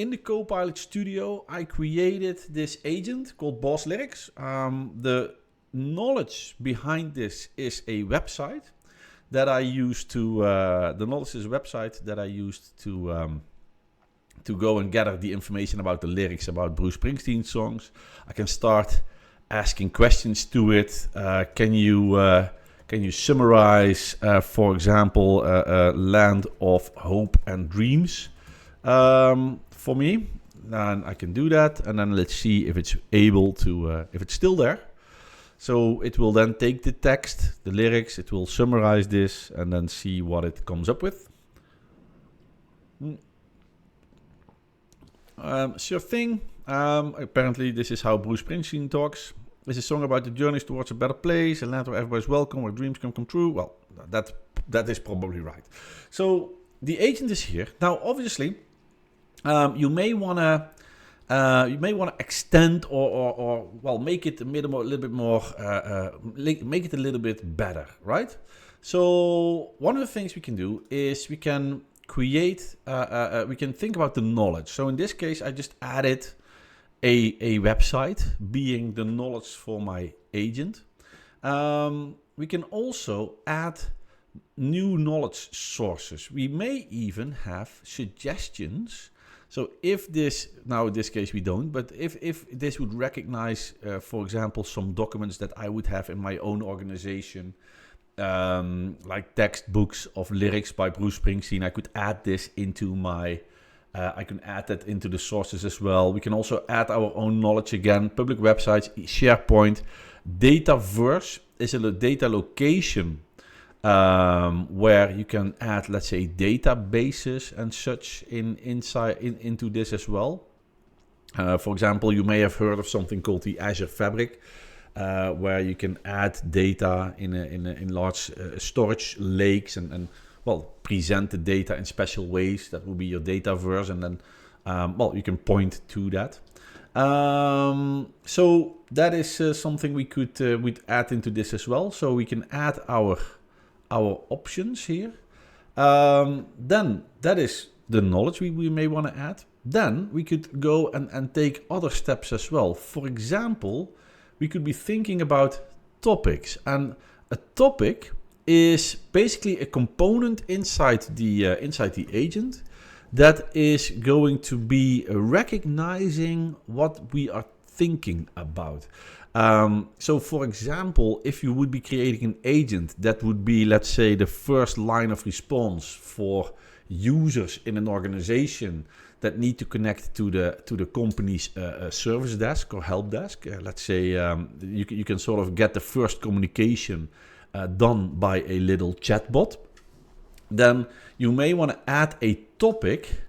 in the Copilot Studio, I created this agent called Boss Lyrics. The knowledge behind this is a website that I used to. The knowledge is a website that I used to go and gather the information about the lyrics about Bruce Springsteen songs. I can start asking questions to it. Can you summarize, for example, Land of Hope and Dreams for me? And I can do that, and then let's see if it's able to, if it's still there. So it will then take the text, the lyrics, it will summarize this, and then see what it comes up with. Sure thing. Apparently this is how Bruce Springsteen talks. It's a song about the journeys towards a better place, a land where everybody's welcome, where dreams can come true. Well, that is probably right. So the agent is here. Now, obviously, you may wanna extend or make it make it a little bit better, right? So one of the things we can do is we can create, we can think about the knowledge. So in this case, I just added a website being the knowledge for my agent. We can also add new knowledge sources. We may even have suggestions. So if this, now in this case we don't, but if this would recognize, for example, some documents that I would have in my own organization, like textbooks of lyrics by Bruce Springsteen, I could add this into my, I can add that into the sources as well. We can also add our own knowledge again, public websites, SharePoint. Dataverse is a data location where you can add, let's say, databases and such into this as well. For example, you may have heard of something called the Azure Fabric, where you can add data in large storage lakes and present the data in special ways. That will be your dataverse, and then you can point to that. So that is something we could we'd add into this as well. So we can add our options here. Then that is the knowledge we may want to add. Then we could go and take other steps as well. For example, we could be thinking about topics, and a topic is basically a component inside the agent that is going to be recognizing what we are thinking about. So for example, if you would be creating an agent that would be, let's say, the first line of response for users in an organization that need to connect to the company's service desk or help desk. Let's say you can sort of get the first communication done by a little chatbot. Then you may want to add a topic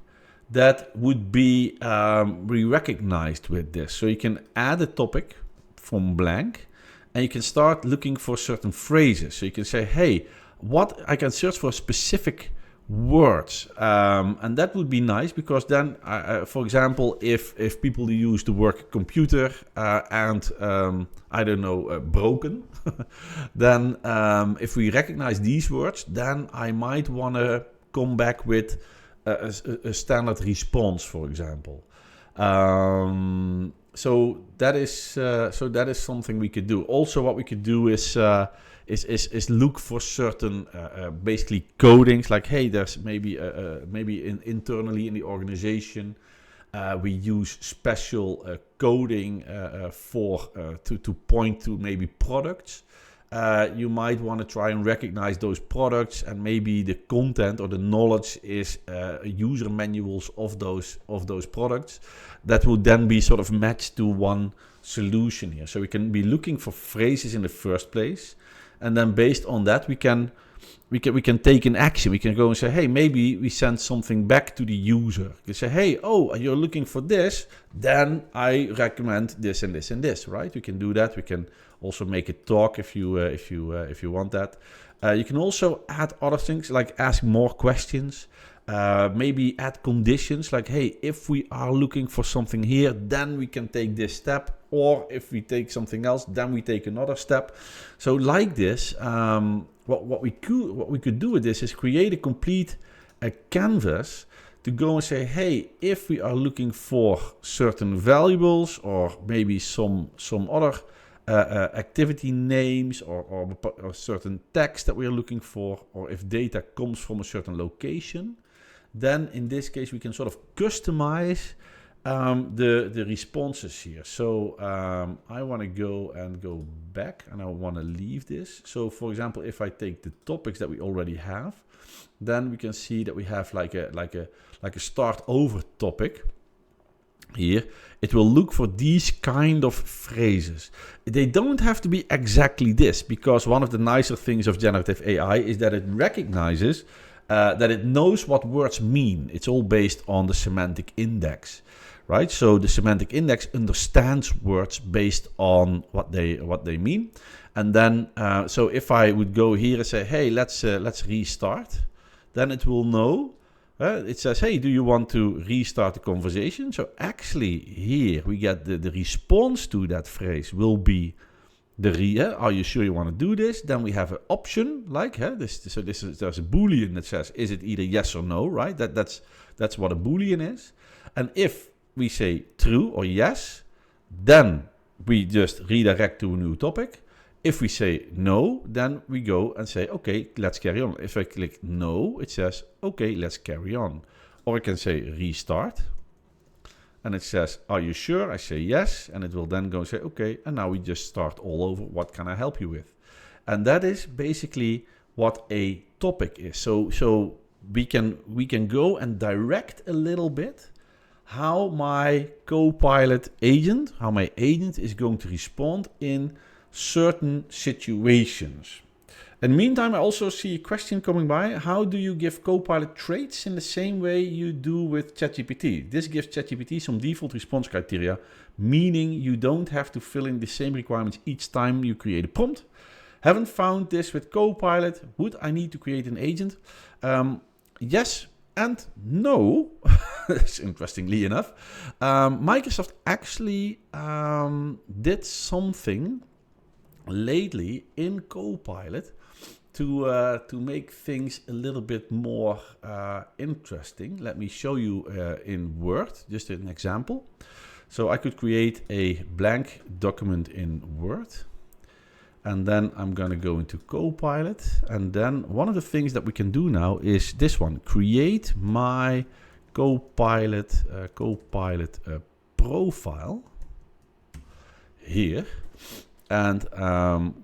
that would be recognized with this. So you can add a topic from blank, and you can start looking for certain phrases. So you can say, hey, I can search for specific words, and that would be nice, because then, for example, if people use the word computer and I don't know, broken, then if we recognize these words, then I might want to come back with a standard response, for example. So that is something we could do. Also, what we could do is look for certain basically codings, like, hey, there's maybe internally in the organization we use special coding to point to maybe products. You might want to try and recognize those products, and maybe the content or the knowledge is user manuals of those products that would then be sort of matched to one solution here. So we can be looking for phrases in the first place, and then based on that we can take an action. We can go and say, hey, maybe we send something back to the user. You say, hey, you're looking for this, then I recommend this and this and this, right? We can do that. We can also make it talk if you want that. You can also add other things, like ask more questions. Maybe add conditions, like, hey, if we are looking for something here, then we can take this step, or if we take something else, then we take another step. So like this, what we could do with this is create a complete canvas to go and say, hey, if we are looking for certain valuables or maybe some other activity names or certain text that we are looking for, or if data comes from a certain location, then in this case we can sort of customize the responses here. So I want to go back and I want to leave this. So for example, if I take the topics that we already have, then we can see that we have like a start over topic here. It will look for these kind of phrases. They don't have to be exactly this, because one of the nicer things of generative AI is that it recognizes that it knows what words mean. It's all based on the semantic index, right? So the semantic index understands words based on what they mean. And then, so if I would go here and say, hey, let's restart, then it will know. It says, hey, do you want to restart the conversation? So actually here we get the response to that phrase will be are you sure you want to do this? Then we have an option like there's a Boolean that says, is it either yes or no, right? That's what a Boolean is. And if we say true or yes, then we just redirect to a new topic. If we say no, then we go and say, okay, let's carry on. If I click no, it says, okay, let's carry on. Or I can say restart. And it says, are you sure? I say yes. And it will then go and say, okay, and now we just start all over. What can I help you with? And that is basically what a topic is. So we can go and direct a little bit how my Copilot agent, how my agent is going to respond in certain situations. In the meantime, I also see a question coming by. How do you give Copilot traits in the same way you do with ChatGPT? This gives ChatGPT some default response criteria, meaning you don't have to fill in the same requirements each time you create a prompt. Haven't found this with Copilot. Would I need to create an agent? Yes and no. That's interestingly enough. Microsoft actually did something lately in Copilot to make things a little bit more interesting. Let me show you in Word, just an example. So I could create a blank document in Word, and then I'm going to go into Copilot, and then one of the things that we can do now is this one, create my Copilot profile here. And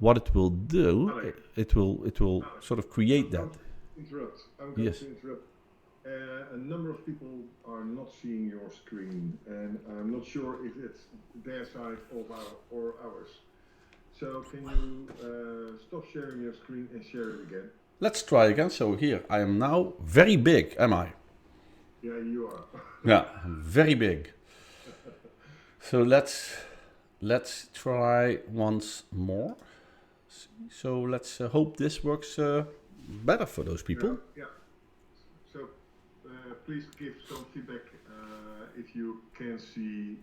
what it will do, it will sort of create that. I'm going to interrupt. A number of people are not seeing your screen, and I'm not sure if it's their side or ours. So can you stop sharing your screen and share it again? Let's try again. So here, I am now very big, am I? Yeah, you are. Yeah, very big. So let's try once more. So let's hope this works better for those people. Yeah. So please give some feedback if you can see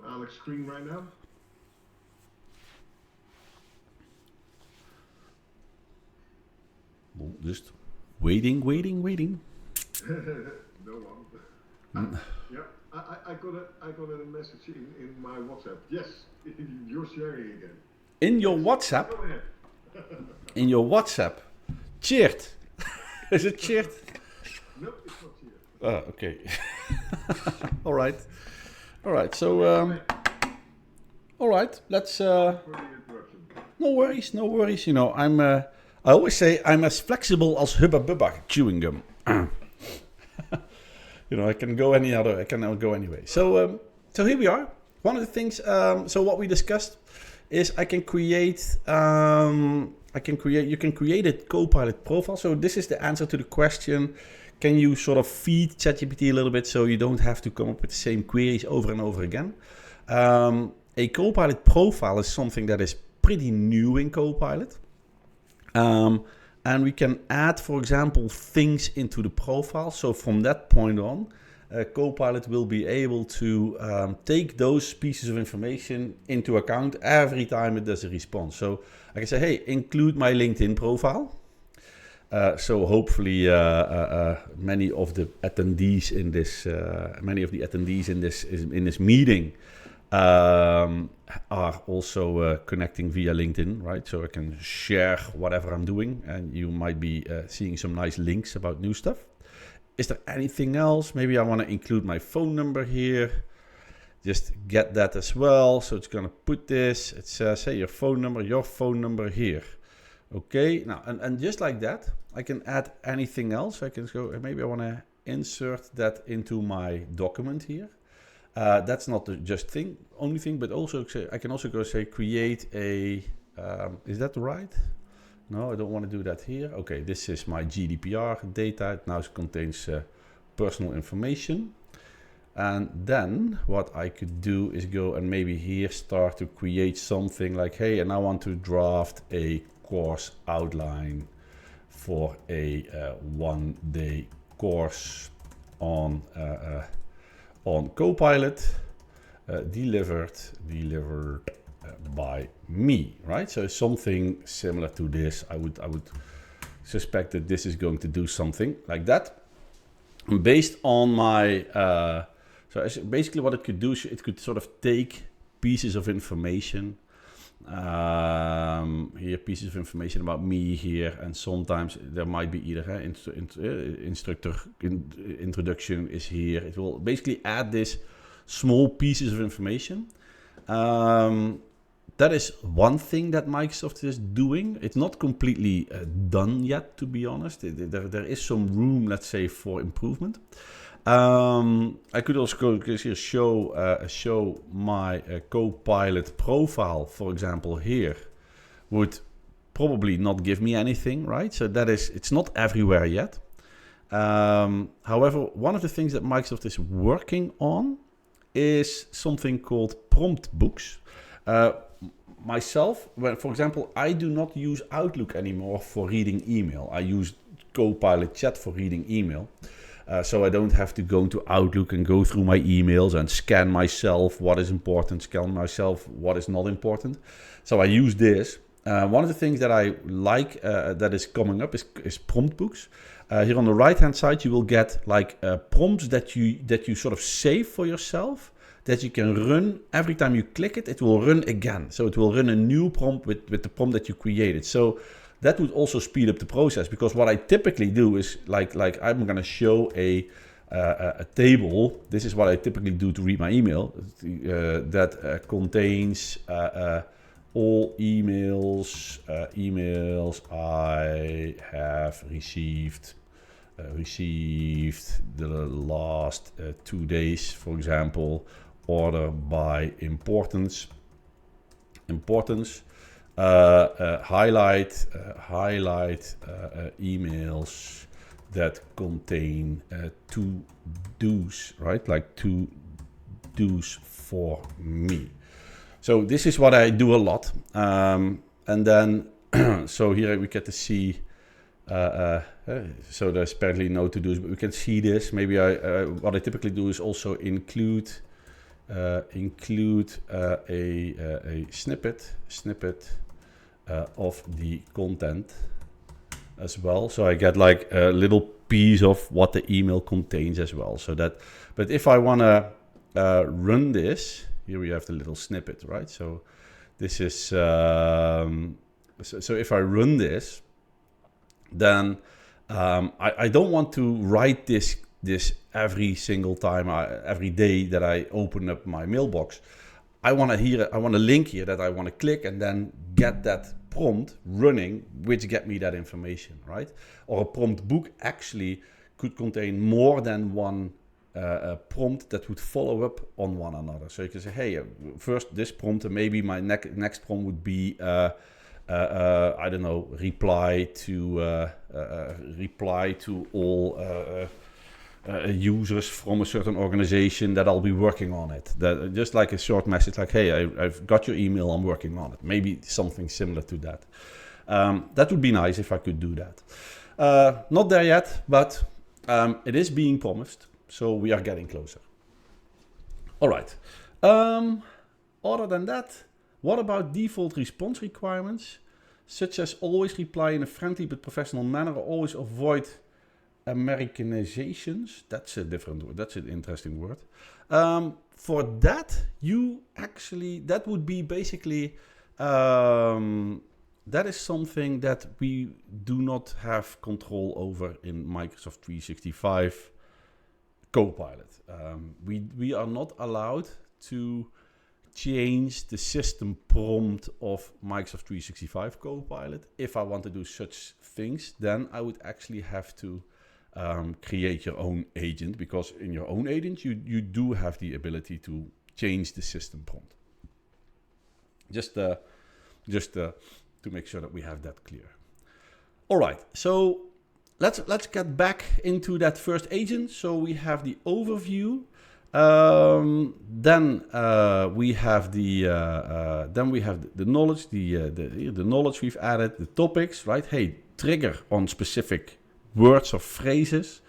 Alex's screen right now. Just waiting. No one. Yeah. I got a message in my WhatsApp. Yes, you're sharing again. In your WhatsApp? Go ahead. In your WhatsApp? Cheered. Is it cheered? No, it's not cheered. Okay. All right. So, all right. Let's. For the interruption. No worries. You know, I always say I'm as flexible as Hubba Bubba chewing gum. You know, I can go go anyway. So here we are. One of the things, so what we discussed is you can create a Copilot profile. So this is the answer to the question, can you sort of feed ChatGPT a little bit so you don't have to come up with the same queries over and over again? A Copilot profile is something that is pretty new in Copilot. And we can add, for example, things into the profile. So from that point on, Copilot will be able to take those pieces of information into account every time it does a response. So I can say, hey, include my LinkedIn profile. So hopefully many of the attendees in this meeting are also connecting via LinkedIn, right? So I can share whatever I'm doing, and you might be seeing some nice links about new stuff. Is there anything else? Maybe I want to include my phone number here. Just get that as well. So it's going to put this. It says, hey, your phone number here. Okay, now, and just like that, I can add anything else. I can go, maybe I want to insert that into my document here. That's not the only thing, but also I can also go say create a, is that right? No, I don't want to do that here. Okay, this is my GDPR data. It now contains personal information. And then what I could do is go and maybe here start to create something like, hey, and I want to draft a course outline for a 1-day course on Copilot, delivered by me, right? So something similar to this. I would suspect that this is going to do something like that, based on my. So basically, what it could do is it could sort of take pieces of information. Here, pieces of information about me here, and sometimes there might be either introduction is here. It will basically add this small pieces of information. That is one thing that Microsoft is doing. It's not completely done yet, to be honest. There is some room, let's say, for improvement. I could also go here show my Copilot profile, for example, here would probably not give me anything, right? So it's not everywhere yet. However, one of the things that Microsoft is working on is something called prompt books. Myself, for example, I do not use Outlook anymore for reading email. I use Copilot Chat for reading email. So I don't have to go to Outlook and go through my emails and scan myself what is important, scan myself what is not important. So I use this. One of the things that I like that is coming up is prompt books. Here on the right-hand side, you will get like prompts that you sort of save for yourself, that you can run every time you click it. It will run again. So it will run a new prompt with the prompt that you created. So that would also speed up the process, because what I typically do is like I'm going to show a table. This is what I typically do to read my email that contains all emails I have received the last 2 days, for example, order by importance. Highlight emails that contain to-dos, right? Like to-dos for me. So this is what I do a lot. And then, so here we get to see, so there's apparently no to-dos, but we can see this. Maybe what I typically do is also include a snippet of the content as well. So I get like a little piece of what the email contains as well. So that, but if I want to run this, here we have the little snippet, right? So this is, so if I run this, then I don't want to write this every single time, every day that I open up my mailbox. I want a link here that I want to click and then get that prompt running, which get me that information, right? Or a prompt book actually could contain more than one prompt that would follow up on one another. So you can say, hey, first this prompt, and maybe my next prompt would be, I don't know, reply to all users from a certain organization that I'll be working on it. That just like a short message, like, hey, I've got your email, I'm working on it. Maybe something similar to that. That would be nice if I could do that. Not there yet, but it is being promised. So we are getting closer. All right. Other than that, what about default response requirements? such as always reply in a friendly but professional manner, or always avoid Americanizations. That's a different word. That's an interesting word. For that, that would be basically, that is something that we do not have control over in Microsoft 365 Copilot. We are not allowed to change the system prompt of Microsoft 365 Copilot. If I want to do such things, then I would actually have to create your own agent, because in your own agent, you do have the ability to change the system prompt. Just to make sure that we have that clear. All right, so let's get back into that first agent. So we have the overview. Then we have the knowledge, the knowledge we've added, the topics, right? Hey, trigger on specific words or phrases.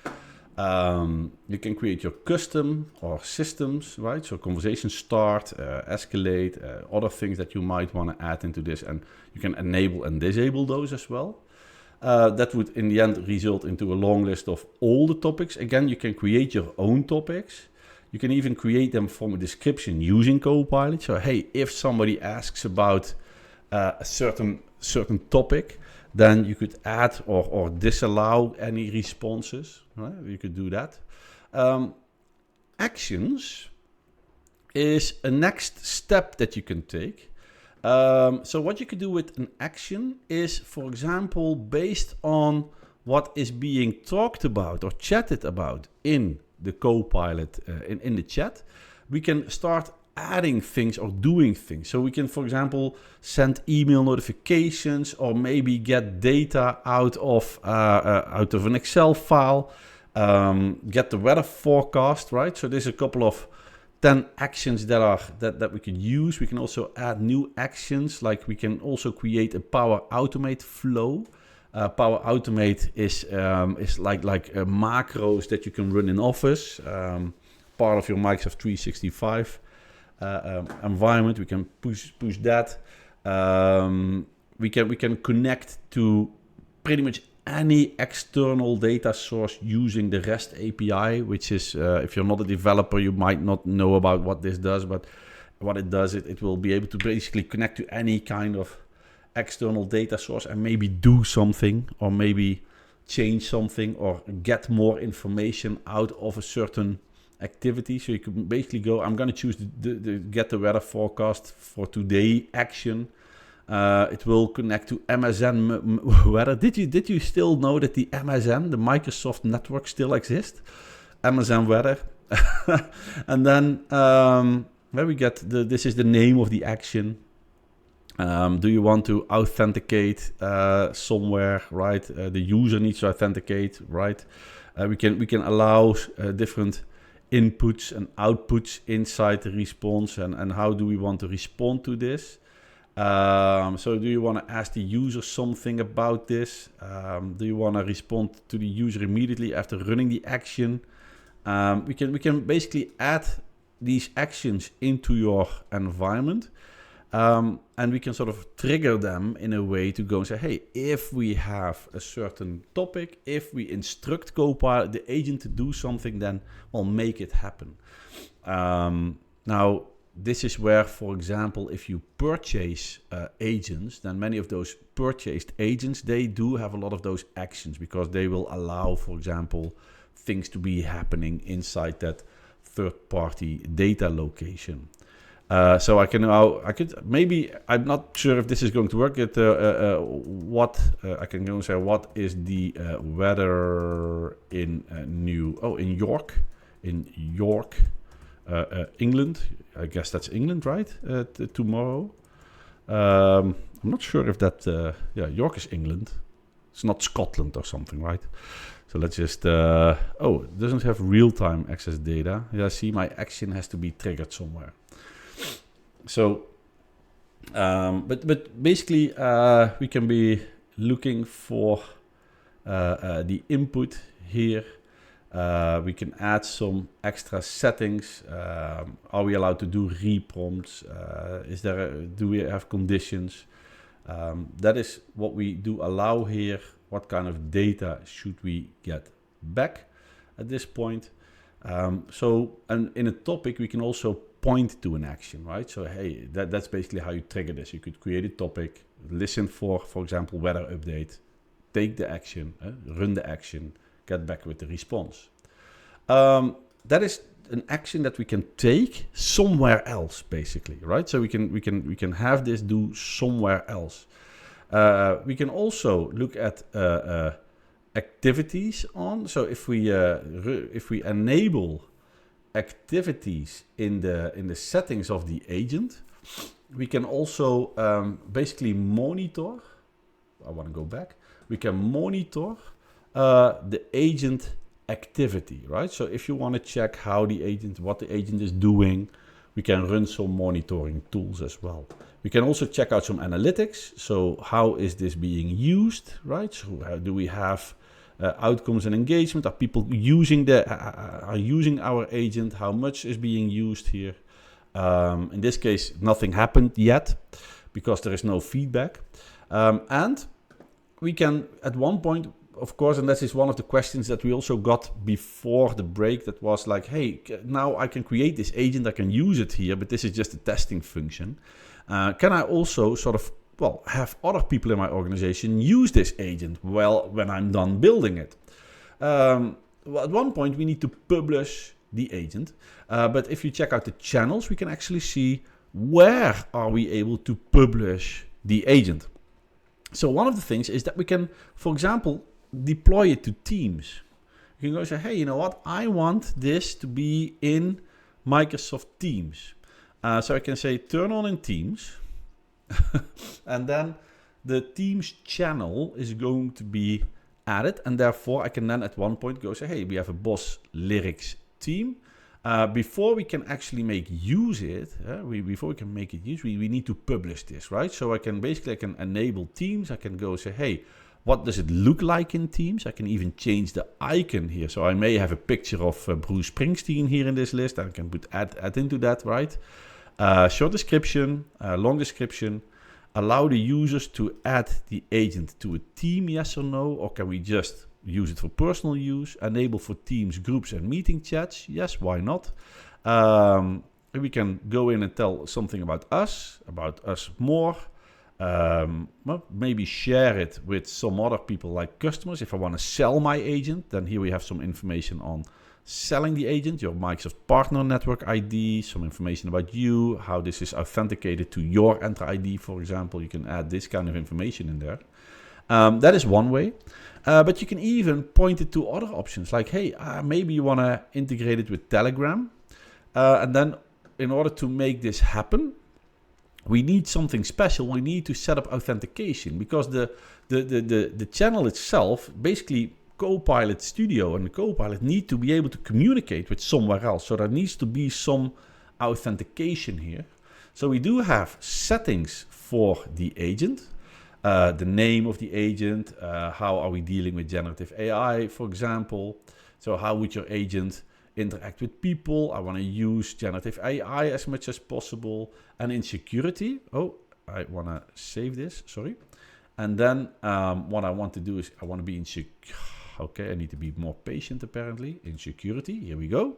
You can create your custom or systems, right? So conversation start, escalate, other things that you might want to add into this, and you can enable and disable those as well. That would in the end result into a long list of all the topics. Again, you can create your own topics. You can even create them from a description using Copilot. So, hey, if somebody asks about a certain topic, then you could add or disallow any responses. Right? You could do that. Actions is a next step that you can take. So what you could do with an action is, for example, based on what is being talked about or chatted about in the Copilot, in the chat, we can start adding things or doing things. So we can, for example, send email notifications, or maybe get data out of an Excel file, get the weather forecast, right? So there's a couple of 10 actions that we can use. We can also add new actions, like we can also create a Power Automate flow. Power Automate is like macros that you can run in Office, part of your Microsoft 365 environment. We can push that. We can connect to pretty much any external data source using the REST API, which is, if you're not a developer, you might not know about what this does, but what it does, it will be able to basically connect to any kind of external data source and maybe do something, or maybe change something, or get more information out of a certain activity. So you can basically go, I'm going to choose the get the weather forecast for today action. It will connect to MSN weather. Did you still know that the MSN, the Microsoft network, still exists? MSN weather. And then where we get this is the name of the action. Do you want to authenticate somewhere, right? The user needs to authenticate, right? We can allow different inputs and outputs inside the response, and how do we want to respond to this? So do you want to ask the user something about this? Do you want to respond to the user immediately after running the action? We can basically add these actions into your environment, and we can sort of trigger them in a way to go and say, hey, if we have a certain topic, if we instruct Copilot, the agent, to do something, then we'll make it happen. Now, this is where, for example, if you purchase agents, then many of those purchased agents, they do have a lot of those actions, because they will allow, for example, things to be happening inside that third-party data location. So I'm not sure if this is going to work. I can go and say, what is the weather in York, England? I guess that's England, right? Tomorrow. I'm not sure if that. York is England. It's not Scotland or something, right? So let's just. It doesn't have real-time access data. Yeah, see, my action has to be triggered somewhere. So, but basically, we can be looking for the input here. We can add some extra settings. Are we allowed to do reprompts? Do we have conditions? That is what we do allow here. What kind of data should we get back at this point? And in a topic, we can also point to an action, right? So, hey, that's basically how you trigger this. You could create a topic, listen for example, weather update, take the action, run the action, get back with the response. That is an action that we can take somewhere else, basically, right? So we can have this do somewhere else. We can also look at activities on. So if we enable activities in the settings of the agent, we can also basically monitor. I want to go back. We can monitor the agent activity, right? So if you want to check what the agent is doing, we can run some monitoring tools as well. We can also check out some analytics. So how is this being used, right? So how do we have outcomes and engagement? Are people using using our agent? How much is being used here? In this case, nothing happened yet because there is no feedback. And we can, at one point, of course, and this is one of the questions that we also got before the break, that was like, hey, now I can create this agent, I can use it here, but this is just a testing function. Can I also sort of, have other people in my organization use this agent when I'm done building it? At one point, we need to publish the agent. But if you check out the channels, we can actually see where are we able to publish the agent. So one of the things is that we can, for example, deploy it to Teams. You can go say, hey, you know what? I want this to be in Microsoft Teams. So I can say turn on in Teams. And then the Teams channel is going to be added. And therefore, I can then at one point go say, hey, we have a Boss Lyrics team. Before we can actually make use it, before we can make it use, we need to publish this, right? So I can enable Teams. I can go say, hey, what does it look like in Teams? I can even change the icon here. So I may have a picture of Bruce Springsteen here in this list. I can add into that, right? Short description, long description. Allow the users to add the agent to a team, yes or no? Or can we just use it for personal use? Enable for Teams, groups, and meeting chats. Yes, why not? We can go in and tell something about us more. Maybe share it with some other people like customers. If I want to sell my agent, then here we have some information on selling the agent, your Microsoft Partner Network ID, some information about you, how this is authenticated to your Enter ID, for example. You can add this kind of information in there. That is one way. But you can even point it to other options like, hey, maybe you want to integrate it with Telegram. And then in order to make this happen, we need something special. We need to set up authentication because the channel itself, basically Copilot Studio and the Copilot need to be able to communicate with somewhere else. So there needs to be some authentication here. So we do have settings for the agent, the name of the agent, how are we dealing with generative AI, for example. So how would your agent interact with people? I want to use generative AI as much as possible. And in security, I want to save this, sorry. And then what I want to do is I want to be in I need to be more patient apparently. In security, here we go.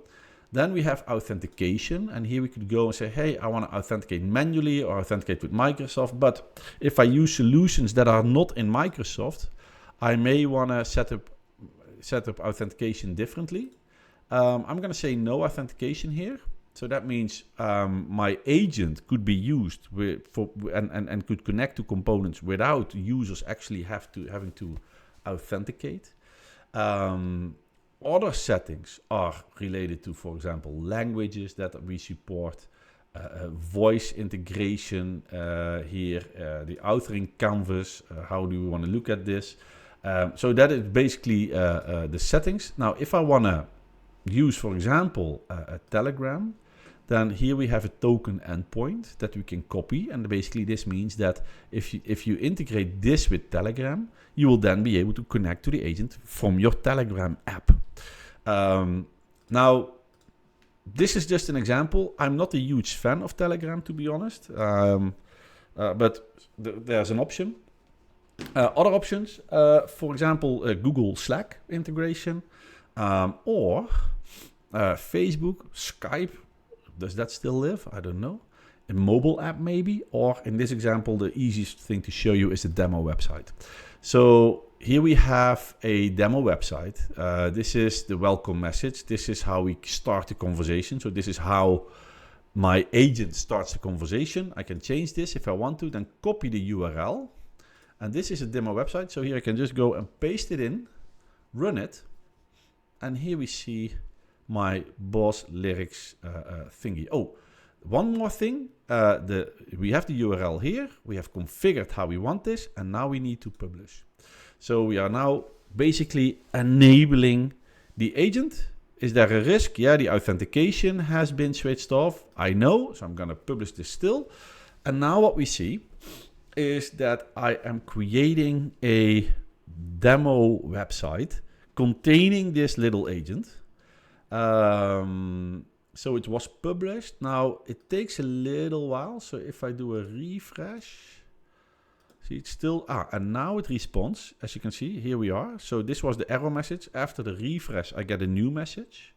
Then we have authentication, and here we could go and say, hey, I want to authenticate manually or authenticate with Microsoft. But if I use solutions that are not in Microsoft, I may want to set up authentication differently. I'm going to say no authentication here. So that means my agent could be used and could connect to components without users actually having to authenticate. Other settings are related to, for example, languages that we support, voice integration here, the authoring canvas. How do we want to look at this? So that is basically the settings. Now, if I want to use, for example, a Telegram, then here we have a token endpoint that we can copy. And basically this means that if you integrate this with Telegram, you will then be able to connect to the agent from your Telegram app. Now, this is just an example. I'm not a huge fan of Telegram, to be honest. but there's an option. Other options, for example, Google Slack integration, or Facebook, Skype. Does that still live? I don't know. A mobile app maybe, or in this example, the easiest thing to show you is the demo website. So here we have a demo website. This is the welcome message. This is how we start the conversation. So this is how my agent starts the conversation. I can change this if I want to, then copy the URL. And this is a demo website. So here I can just go and paste it in, run it. And here we see my boss lyrics thingy. Oh, one more thing. We have the URL here. We have configured how we want this. And now we need to publish. So we are now basically enabling the agent. Is there a risk? Yeah, the authentication has been switched off. I know. So I'm going to publish this still. And now what we see is that I am creating a demo website containing this little agent. So it was published. Now it takes a little while. So if I do a refresh, see it's still, and now it responds. As you can see, here we are. So this was the error message. After the refresh, I get a new message.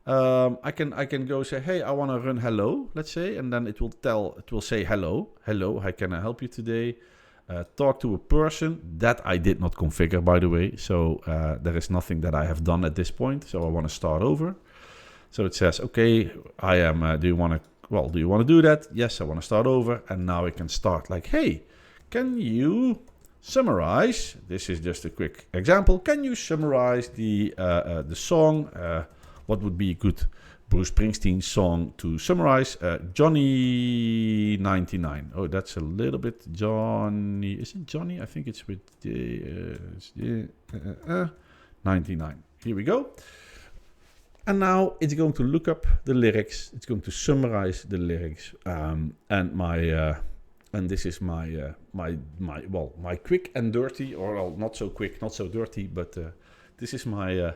I can go say, hey, I want to run hello, let's say, and then it will say hello, how can I help you today? Talk to a person. That I did not configure, by the way. So there is nothing that I have done at this point. So I want to start over. So it says, okay, I am, do you want to do that? Yes, I want to start over. And now I can start like, hey, can you summarize? This is just a quick example. Can you summarize the song? What would be a good Bruce Springsteen song to summarize? Johnny 99. Oh, that's a little bit Johnny. Is it Johnny? I think it's with 99. Here we go. And now it's going to look up the lyrics. It's going to summarize the lyrics. And this is my quick and dirty, or well, not so quick, not so dirty, but this is my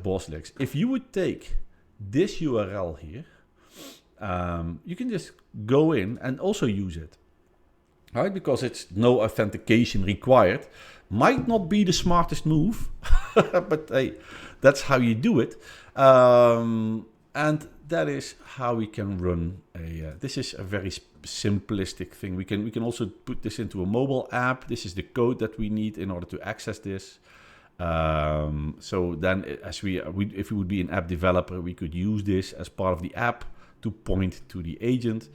boss lyrics. If you would take this URL here, you can just go in and also use it, right? Because it's no authentication required. Might not be the smartest move, but hey, that's how you do it. And that is how we can run this is a very simplistic thing. We can also put this into a mobile app. This is the code that we need in order to access this. So then if we would be an app developer, we could use this as part of the app to point to the agent.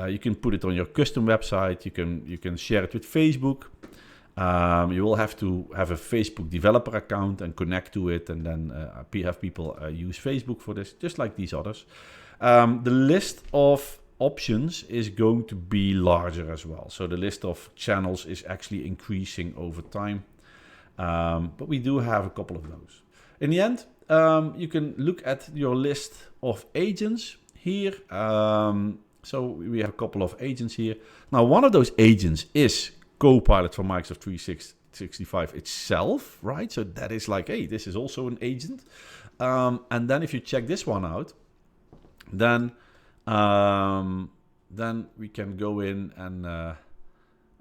You can put it on your custom website. You can share it with Facebook. You will have to have a Facebook developer account and connect to it, and then have people use Facebook for this, just like these others. The list of options is going to be larger as well. So the list of channels is actually increasing over time. But we do have a couple of those. In the end, you can look at your list of agents here. So we have a couple of agents here. Now, one of those agents is Copilot for Microsoft 365 itself, right? So that is like, hey, this is also an agent. And then if you check this one out, then we can go in and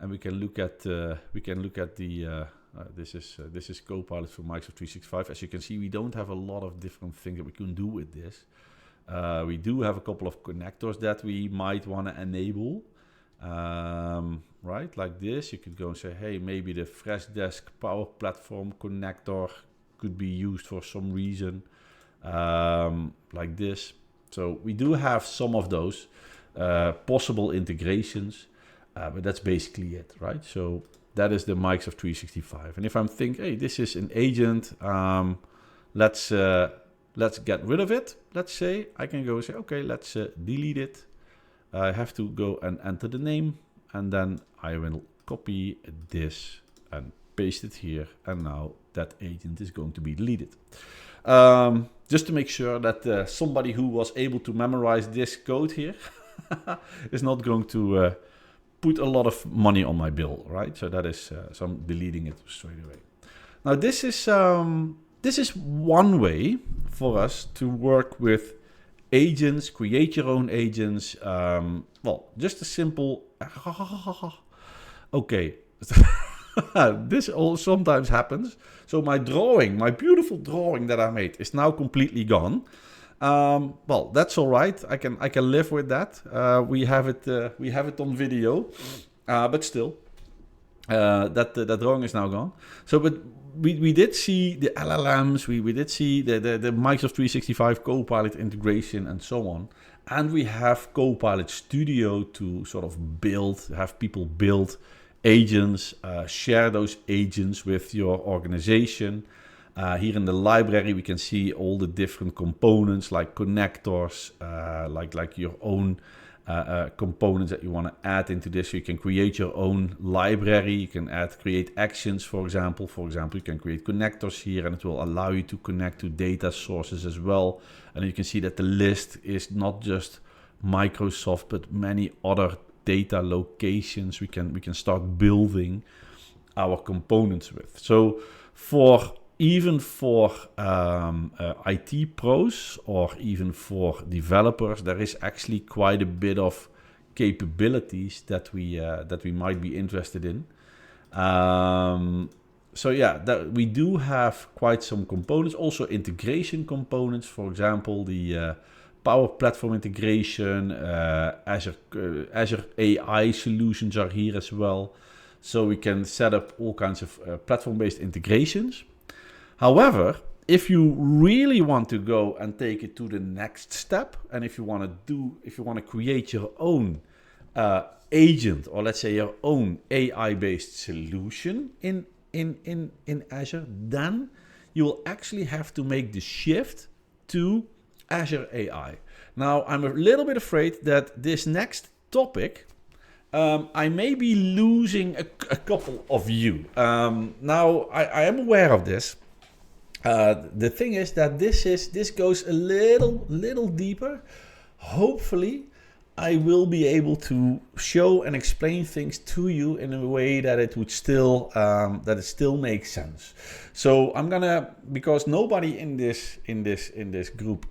we can look at this is Copilot for Microsoft 365. As you can see, we don't have a lot of different things that we can do with this. We do have a couple of connectors that we might want to enable, right? Like this, you could go and say, hey, maybe the Freshdesk Power Platform connector could be used for some reason, like this. So we do have some of those possible integrations, but that's basically it, right? So that is the Microsoft 365. And if I'm thinking, hey, this is an agent, let's get rid of it. Let's say I can go and say, okay, let's delete it. I have to go and enter the name, and then I will copy this and paste it here. And now that agent is going to be deleted. Just to make sure that somebody who was able to memorize this code here is not going to put a lot of money on my bill, right? So that is, so I'm deleting it straight away. Now this is one way for us to work with agents, create your own agents. Well, just a simple... Okay. This all sometimes happens. So my beautiful drawing that I made is now completely gone. Well, that's all right. I can live with that. We have it on video, but still, that drawing is now gone. So, but we did see the LLMs. We did see the Microsoft 365 Copilot integration and so on. And we have Copilot Studio to sort of have people build agents, share those agents with your organization. Here in the library, we can see all the different components like connectors, like your own components that you want to add into this. So you can create your own library. You can create actions, for example. For example, you can create connectors here, and it will allow you to connect to data sources as well. And you can see that the list is not just Microsoft, but many other data locations we can start building our components with. So even for IT pros or even for developers, there is actually quite a bit of capabilities that we might be interested in. So yeah, we do have quite some components, also integration components. For example, the Power Platform integration, Azure AI solutions are here as well. So we can set up all kinds of platform-based integrations. However, if you really want to go and take it to the next step, and if you want to create your own agent, or let's say your own AI-based solution in Azure, then you will actually have to make the shift to Azure AI. Now, I'm a little bit afraid that this next topic, I may be losing a couple of you. Now, I am aware of this. The thing is that this goes a little deeper. Hopefully, I will be able to show and explain things to you in a way that it would still makes sense. So I'm gonna, because nobody in this group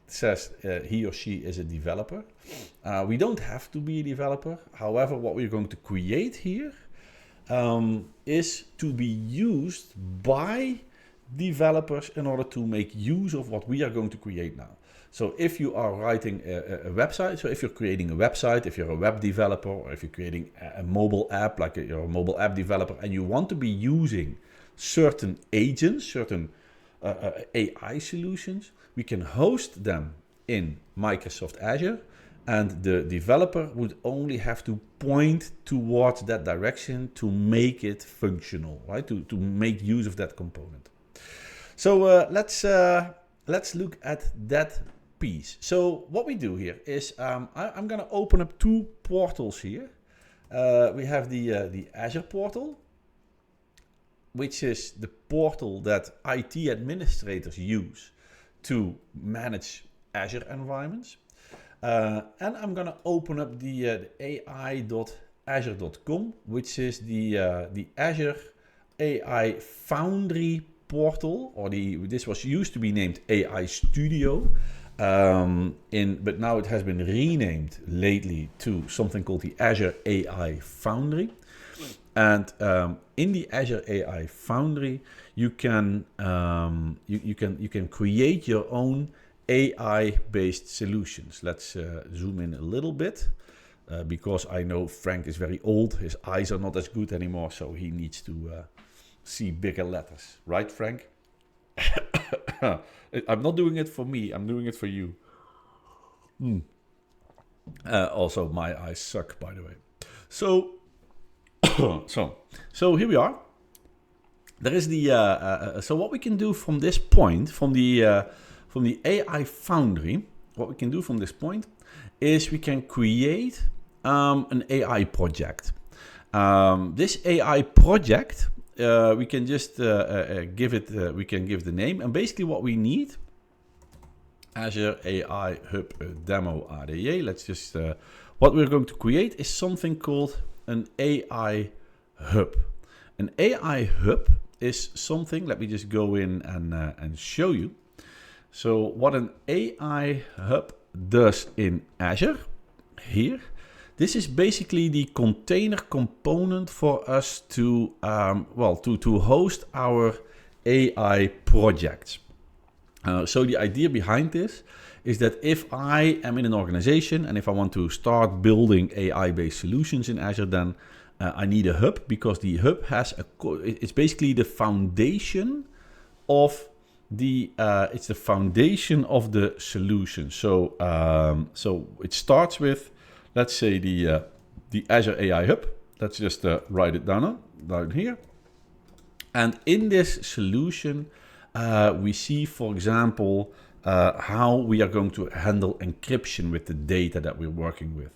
says he or she is a developer. We don't have to be a developer. However, what we're going to create here is to be used by developers in order to make use of what we are going to create now. So if you are writing a website, so if you're creating a website, if you're a web developer, or if you're creating a mobile app, like you're a mobile app developer, and you want to be using certain agents, certain AI solutions, we can host them in Microsoft Azure, and the developer would only have to point towards that direction to make it functional, right? To make use of that component. So let's look at that piece. So what we do here is I'm going to open up two portals here. We have the Azure portal, which is the portal that IT administrators use to manage Azure environments. And I'm going to open up the AI.azure.com, which is the Azure AI foundry portal, or this was used to be named AI Studio, but now it has been renamed lately to something called the Azure AI Foundry. And in the Azure AI Foundry, you can create your own AI-based solutions. Let's zoom in a little bit, because I know Frank is very old. His eyes are not as good anymore, so he needs to see bigger letters. Right, Frank? I'm not doing it for me. I'm doing it for you. Also, my eyes suck, by the way. So, so here we are. There is the so what we can do from this point, from the AI Foundry, what we can do from this point is we can create an AI project. This AI project, we can just give it. We can give the name, and basically what we need, Azure AI Hub Demo ADJ. Let's just what we're going to create is something called an AI Hub. An AI Hub is something. Let me just go in and show you. So what an AI hub does in Azure here, this is basically the container component for us to, to host our AI projects. So the idea behind this is that if I am in an organization and if I want to start building AI-based solutions in Azure, then I need a hub, because the hub has it's basically the foundation of the solution. So it starts with, let's say, the Azure AI hub. Let's just write it down here. And in this solution, we see, for example, how we are going to handle encryption with the data that we're working with.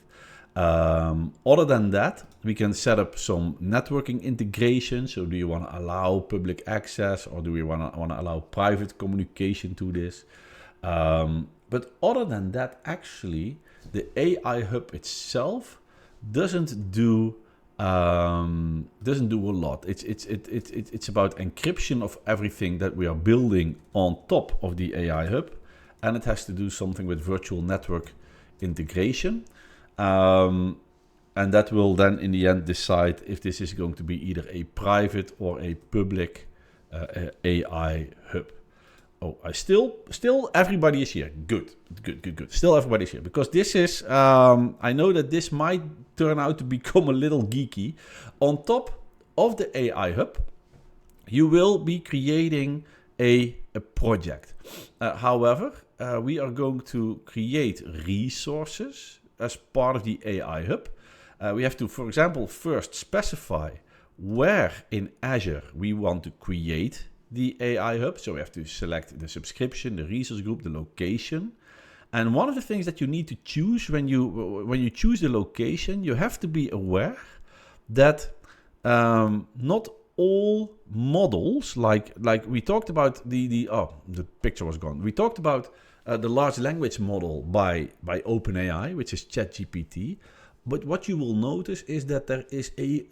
Other than that, we can set up some networking integration. So do you want to allow public access, or do we want to allow private communication to this? But other than that, actually, the AI hub itself doesn't do a lot. It's about encryption of everything that we are building on top of the AI hub, and it has to do something with virtual network integration. And that will then in the end decide if this is going to be either a private or a public AI hub. Oh, still everybody is here. Good. Still everybody is here, because this is, I know that this might turn out to become a little geeky. On top of the AI hub, you will be creating a project. However, we are going to create resources as part of the AI hub. We have to, for example, first specify where in Azure we want to create the AI hub. So we have to select the subscription, the resource group, the location. And one of the things that you need to choose when you choose the location, you have to be aware that not all models, like we talked about the picture was gone. We talked about the large language model by OpenAI, which is ChatGPT. But what you will notice is that there is a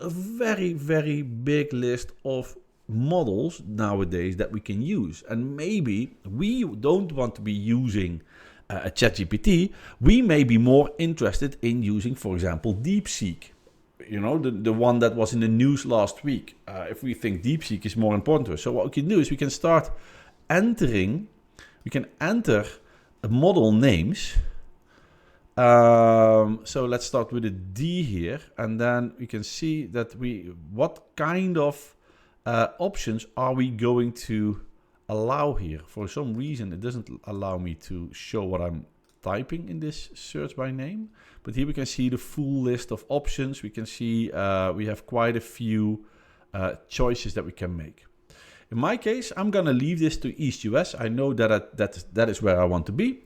very, very big list of models nowadays that we can use. And maybe we don't want to be using a ChatGPT. We may be more interested in using, for example, DeepSeek. You know, the one that was in the news last week. If we think DeepSeek is more important to us. So what we can do is we can start enter model names. So let's start with a D here, and then we can see that what kind of options are we going to allow here. For some reason, it doesn't allow me to show what I'm typing in this search by name. But here we can see the full list of options. We can see we have quite a few choices that we can make. In my case, I'm going to leave this to East US. I know that is where I want to be.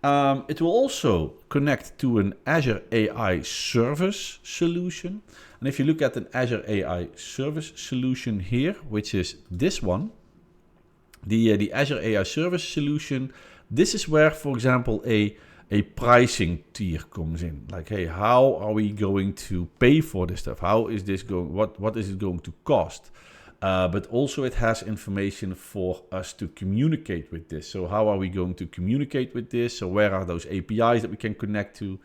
It will also connect to an Azure AI service solution. And if you look at an Azure AI service solution here, which is this one, the Azure AI service solution, this is where, for example, a pricing tier comes in. Like, hey, how are we going to pay for this stuff? How is this going? What is it going to cost? But also it has information for us to communicate with this. So how are we going to communicate with this? So where are those APIs that we can connect to?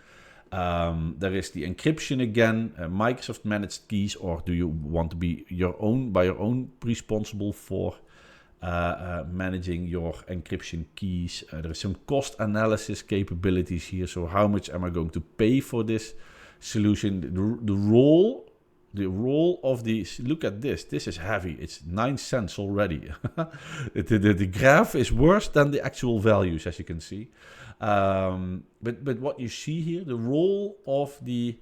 There is the encryption again, Microsoft managed keys, or do you want to be your own responsible for managing your encryption keys? There is some cost analysis capabilities here. So how much am I going to pay for this solution? The role of the, look at this is heavy. It's 9 cents already. the graph is worse than the actual values, as you can see. But what you see here, the role of the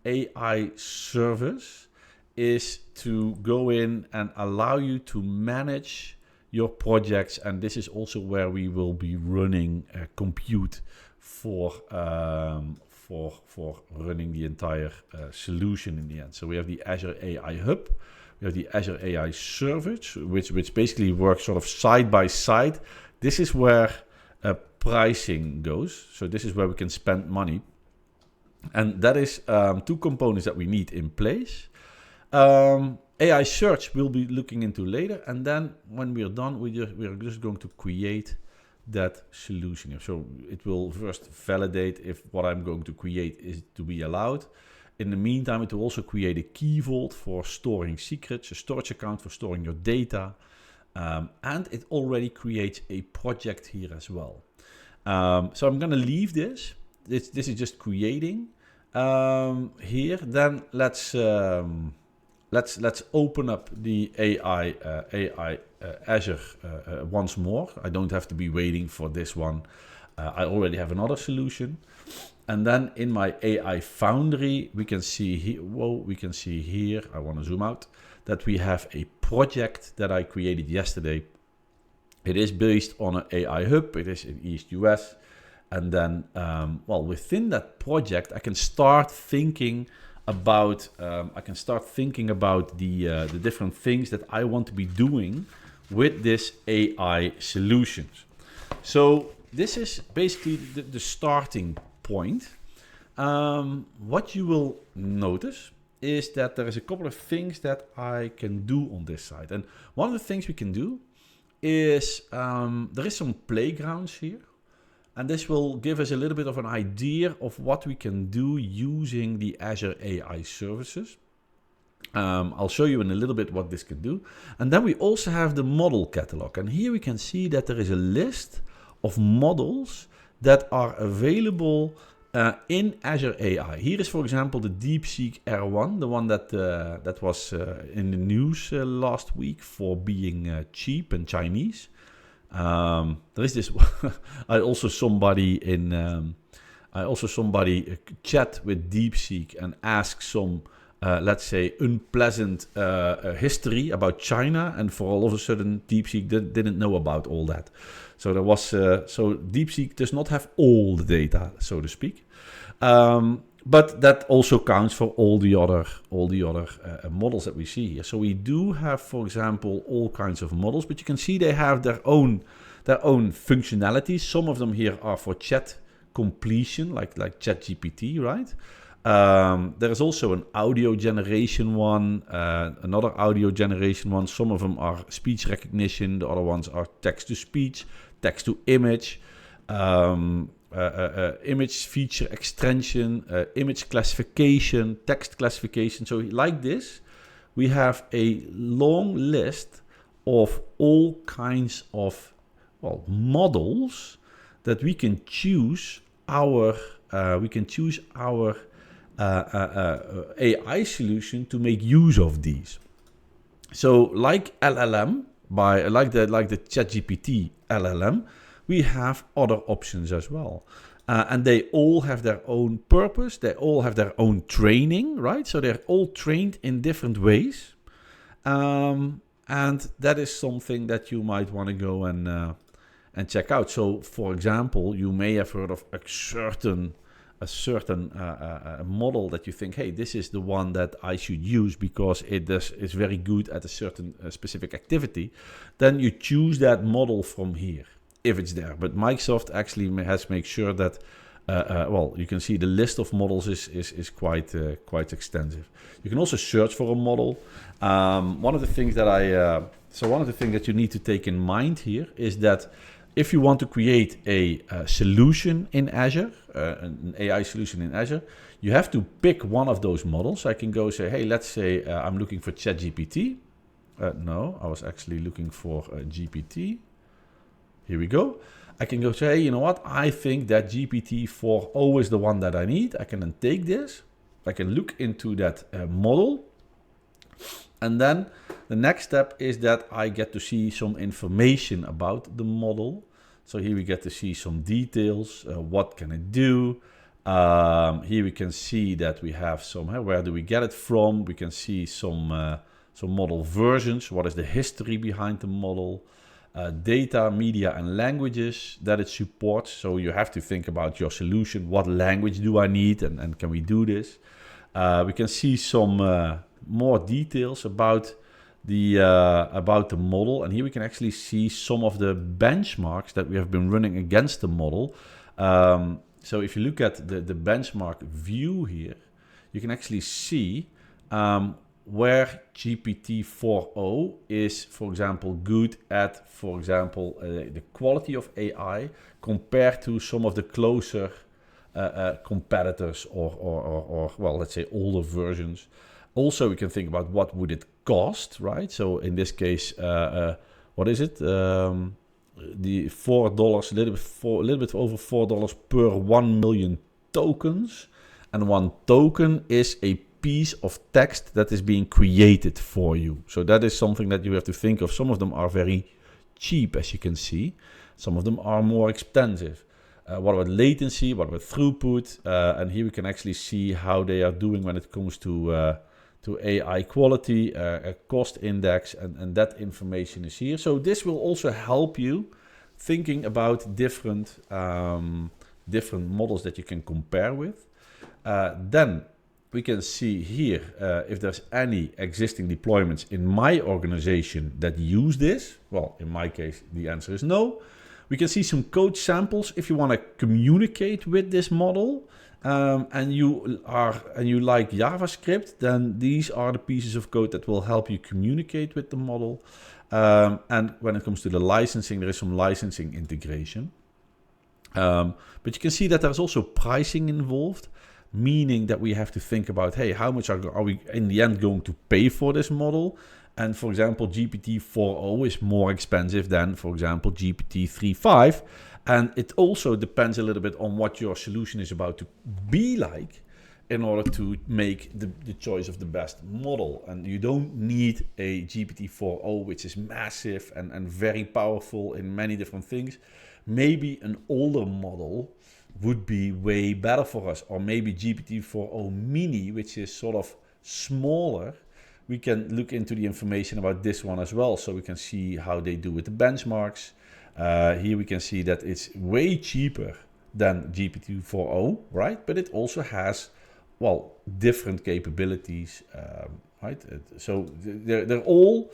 AI service is to go in and allow you to manage your projects. And this is also where we will be running compute for running the entire solution in the end. So we have the Azure AI Hub, we have the Azure AI Service, which basically works sort of side by side. This is where pricing goes. So this is where we can spend money. And that is two components that we need in place. AI Search we'll be looking into later. And then when we are done, we are just going to create that solution. So it will first validate if what I'm going to create is to be allowed. In the meantime, it will also create a key vault for storing secrets, a storage account for storing your data, and it already creates a project here as well. So I'm going to leave this. This is just creating here. Then let's open up the AI Azure once more. I don't have to be waiting for this one. I already have another solution. And then in my AI foundry, we can see here, I want to zoom out, that we have a project that I created yesterday. It is based on an AI hub. It is in East US. And then, within that project, I can start thinking about the different things that I want to be doing with this AI solutions. So this is basically the starting point. What you will notice is that there is a couple of things that I can do on this side. And one of the things we can do is there is some playgrounds here. And this will give us a little bit of an idea of what we can do using the Azure AI services. I'll show you in a little bit what this can do. And then we also have the model catalog. And here we can see that there is a list of models that are available in Azure AI. Here is, for example, the DeepSeek R1, the one that was in the news last week for being cheap and Chinese. There is this. I also somebody chat with DeepSeek and ask some, let's say, unpleasant history about China, and for all of a sudden, DeepSeek didn't know about all that. So there was. So DeepSeek does not have all the data, so to speak. But that also counts for all the other models that we see here. So we do have, for example, all kinds of models, but you can see they have their own functionalities. Some of them here are for chat completion, like ChatGPT, right? There is also an audio generation one, another audio generation one. Some of them are speech recognition. The other ones are text to speech, text to image. Image feature extension, image classification, text classification. So like this, we have a long list of all kinds of models that we can choose our AI solution to make use of these. So like LLM, like the ChatGPT LLM, we have other options as well. And they all have their own purpose. They all have their own training, right? So they're all trained in different ways. And that is something that you might want to go and check out. So, for example, you may have heard of a certain model that you think, hey, this is the one that I should use because is very good at a certain specific activity. Then you choose that model from here, if it's there. But Microsoft actually has made sure that, you can see the list of models is quite extensive. You can also search for a model. One of the things that you need to take in mind here is that if you want to create a solution in Azure, an AI solution in Azure, you have to pick one of those models. I can go say, hey, let's say I'm looking for ChatGPT. No, I was actually looking for GPT. Here we go. I can go say, hey, you know what? I think that GPT-4o is the one that I need. I can then take this. I can look into that model. And then the next step is that I get to see some information about the model. So here we get to see some details. What can it do? Here we can see that we have some, where do we get it from? We can see some model versions. What is the history behind the model? Data, media, and languages that it supports. So you have to think about your solution. What language do I need, and can we do this? We can see some more details about the model, and here we can actually see some of the benchmarks that we have been running against the model. So if you look at the benchmark view here, you can actually see where GPT-4o is, for example, good at, for example, the quality of AI compared to some of the closer competitors or, well, let's say older versions. Also, we can think about what would it cost, right? So in this case, what is it? The $4, a little bit over $4 per 1 million tokens. And one token is a piece of text that is being created for you. So that is something that you have to think of. Some of them are very cheap, as you can see. Some of them are more expensive. What about latency? What about throughput? And here we can actually see how they are doing when it comes to AI quality, a cost index, and that information is here. So this will also help you thinking about different models that you can compare with. Then we can see here if there's any existing deployments in my organization that use this. Well, in my case, the answer is no. We can see some code samples if you want to communicate with this model. And you like JavaScript, then these are the pieces of code that will help you communicate with the model. And when it comes to the licensing, there is some licensing integration. But you can see that there's also pricing involved, meaning that we have to think about, hey, how much are we in the end going to pay for this model? And for example, GPT-4o is more expensive than, for example, GPT-3.5. And it also depends a little bit on what your solution is about to be like in order to make the choice of the best model. And you don't need a GPT-4o, which is massive and very powerful in many different things. Maybe an older model would be way better for us. Or maybe GPT-4o mini, which is sort of smaller. We can look into the information about this one as well, so we can see how they do with the benchmarks. Here we can see that it's way cheaper than GPT-4o, right? But it also has, well, different capabilities, right? So they're all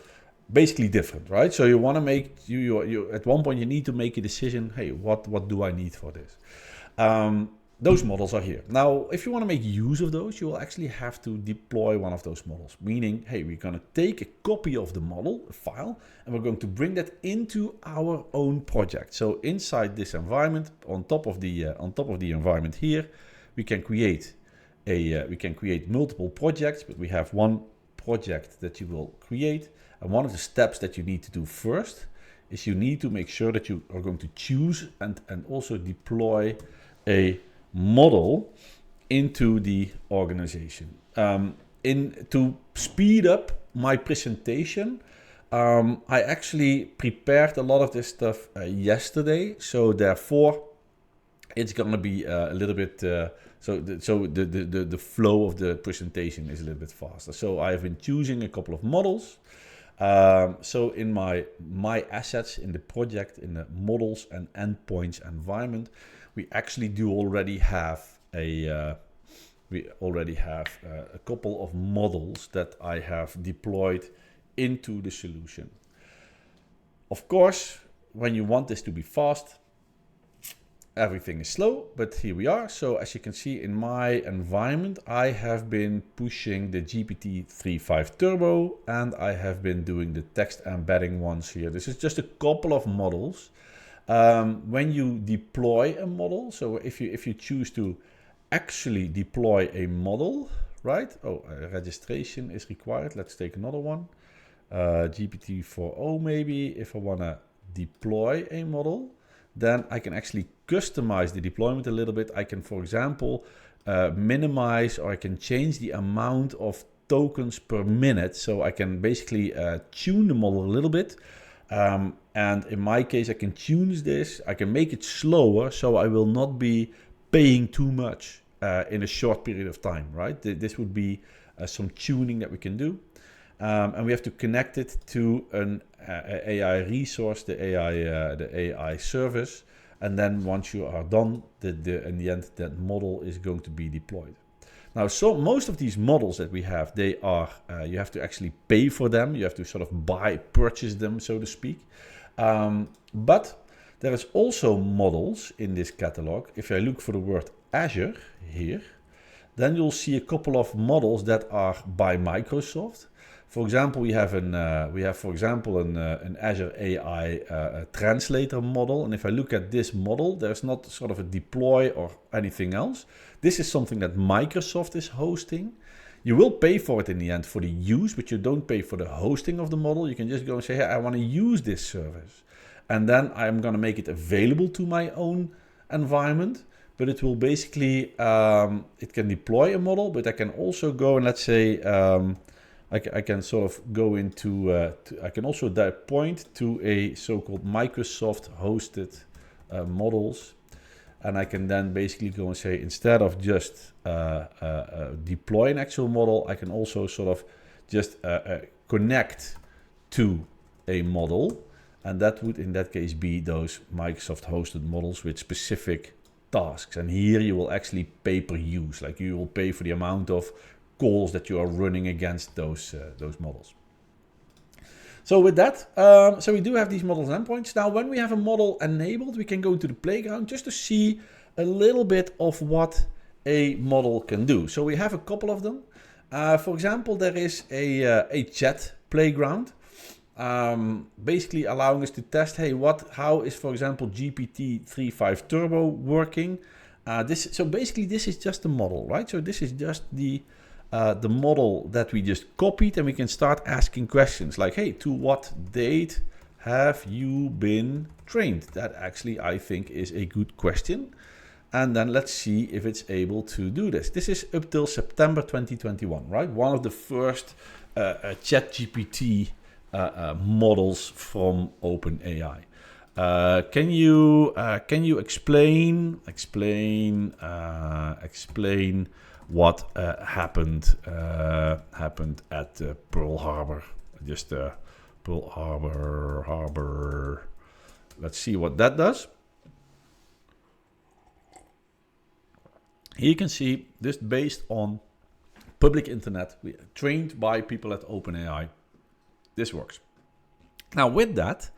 basically different, right? So you want to make, you at one point you need to make a decision, hey, what do I need for this? Those models are here. Now, if you want to make use of those, you will actually have to deploy one of those models. Meaning, hey, we're going to take a copy of the model, a file, and we're going to bring that into our own project. So inside this environment, on top of the environment here, we can create multiple projects, but we have one project that you will create. And one of the steps that you need to do first is you need to make sure that you are going to choose and also deploy a model into the organization. To speed up my presentation, I actually prepared a lot of this stuff yesterday, so therefore it's gonna be a little bit so the flow of the presentation is a little bit faster. So I have been choosing a couple of models. So in my assets in the project, in the models and endpoints environment, we actually do already have a couple of models that I have deployed into the solution. Of course, when you want this to be fast, everything is slow, but here we are. So as you can see in my environment, I have been pushing the GPT-3.5 Turbo, and I have been doing the text embedding ones here. This is just a couple of models. When you deploy a model, so if you choose to actually deploy a model, right? Oh, registration is required. Let's take another one. GPT-4o maybe. If I want to deploy a model, then I can actually customize the deployment a little bit. I can, for example, minimize, or I can change the amount of tokens per minute. So I can basically tune the model a little bit. And in my case, I can tune this. I can make it slower, so I will not be paying too much in a short period of time, right? This would be some tuning that we can do. And we have to connect it to an AI resource, the AI service. And then once you are done, in the end, that model is going to be deployed. Now, so most of these models that we have, they are, you have to actually pay for them. You have to sort of purchase them, so to speak. But there is also models in this catalog. If I look for the word Azure here, then you'll see a couple of models that are by Microsoft. For example, we have an Azure AI translator model. And if I look at this model, there's not sort of a deploy or anything else. This is something that Microsoft is hosting. You will pay for it in the end for the use, but you don't pay for the hosting of the model. You can just go and say, hey, I want to use this service. And then I'm going to make it available to my own environment. But it will basically, it can deploy a model, but I can also go and let's say, I can sort of go into, I can also point to a so-called Microsoft hosted models. And I can then basically go and say, instead of just deploy an actual model, I can also sort of just connect to a model. And that would in that case be those Microsoft hosted models with specific tasks. And here you will actually pay per use, like you will pay for the amount of calls that you are running against those models. So with that, so we do have these models and endpoints. Now, when we have a model enabled, we can go to the playground just to see a little bit of what a model can do. So we have a couple of them. For example, there is a chat playground, basically allowing us to test, hey, how is, for example, GPT-3.5 Turbo working? So basically, this is just a model, right? So this is just the model that we just copied, and we can start asking questions like, hey, to what date have you been trained? That actually, I think, is a good question. And then let's see if it's able to do this. This is up till September 2021, right? One of the first ChatGPT models from OpenAI. Can you explain what happened at Pearl Harbor? Just Pearl Harbor. Let's see what that does. Here you can see this based on public internet, trained by people at OpenAI. This works. Now with that,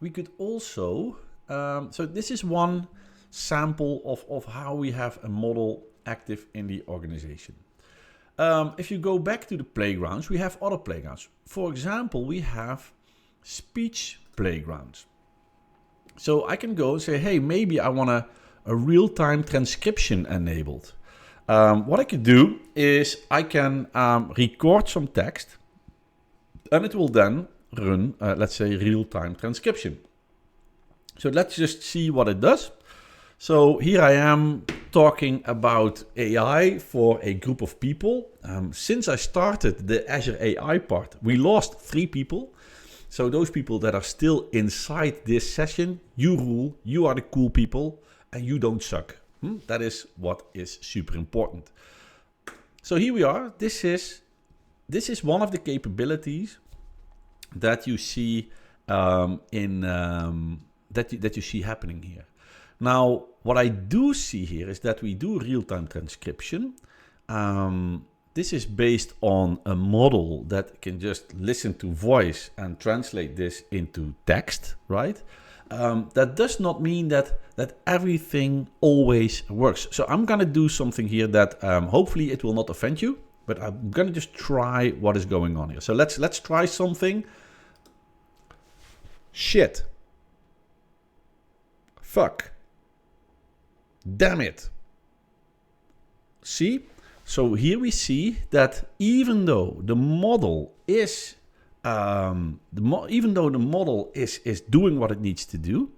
we could also, so this is one sample of how we have a model active in the organization. If you go back to the playgrounds, we have other playgrounds. For example, we have speech playgrounds. So I can go and say, hey, maybe I want a real-time transcription enabled. What I could do is I can record some text, and it will then run, let's say, real-time transcription. So let's just see what it does. So here I am talking about AI for a group of people. Since I started the Azure AI part, we lost 3 people. So those people that are still inside this session, you rule, you are the cool people, and you don't suck. That is what is super important. So here we are. This is one of the capabilities that you see that you see happening here. Now, what I do see here is that we do real-time transcription. This is based on a model that can just listen to voice and translate this into text, right? That does not mean that everything always works. So I'm going to do something here that hopefully it will not offend you, but I'm going to just try what is going on here. So let's try something. Shit. Fuck. Damn it. See? So here we see that even though the model is doing what it needs to do,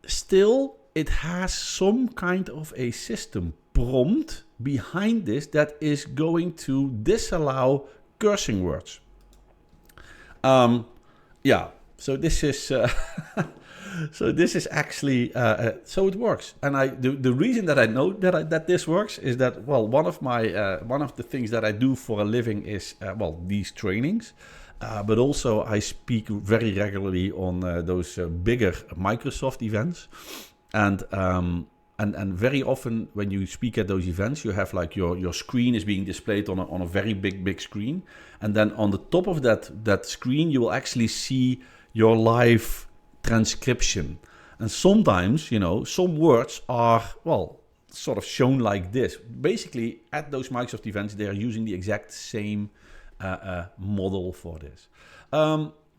still it has some kind of a system prompt behind this that is going to disallow cursing words. So this is so this is actually so it works. And the reason that I know that this works is that, well, one of the things that I do for a living is these trainings. But also I speak very regularly on those bigger Microsoft events, and very often when you speak at those events, you have like your screen is being displayed on a very big screen, and then on the top of that screen you will actually see your live transcription. And sometimes, some words are sort of shown like this. Basically, at those Microsoft events, they are using the exact same model for this.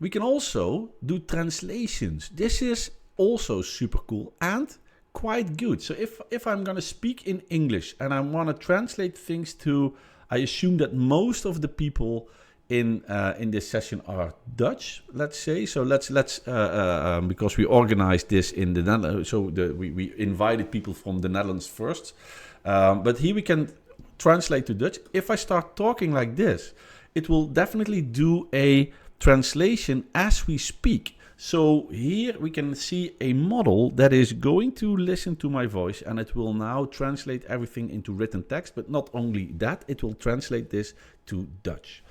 We can also do translations. This is also super cool and quite good. So if I'm going to speak in English and I want to translate things to, I assume that most of the people in this session are Dutch, let's say. So let's because we organized this in the Netherlands, so we invited people from the Netherlands first. But here we can translate to Dutch. If I start talking like this, it will definitely do a translation as we speak. So here we can see a model that is going to listen to my voice, and it will now translate everything into written text. But not only that, it will translate this to Dutch.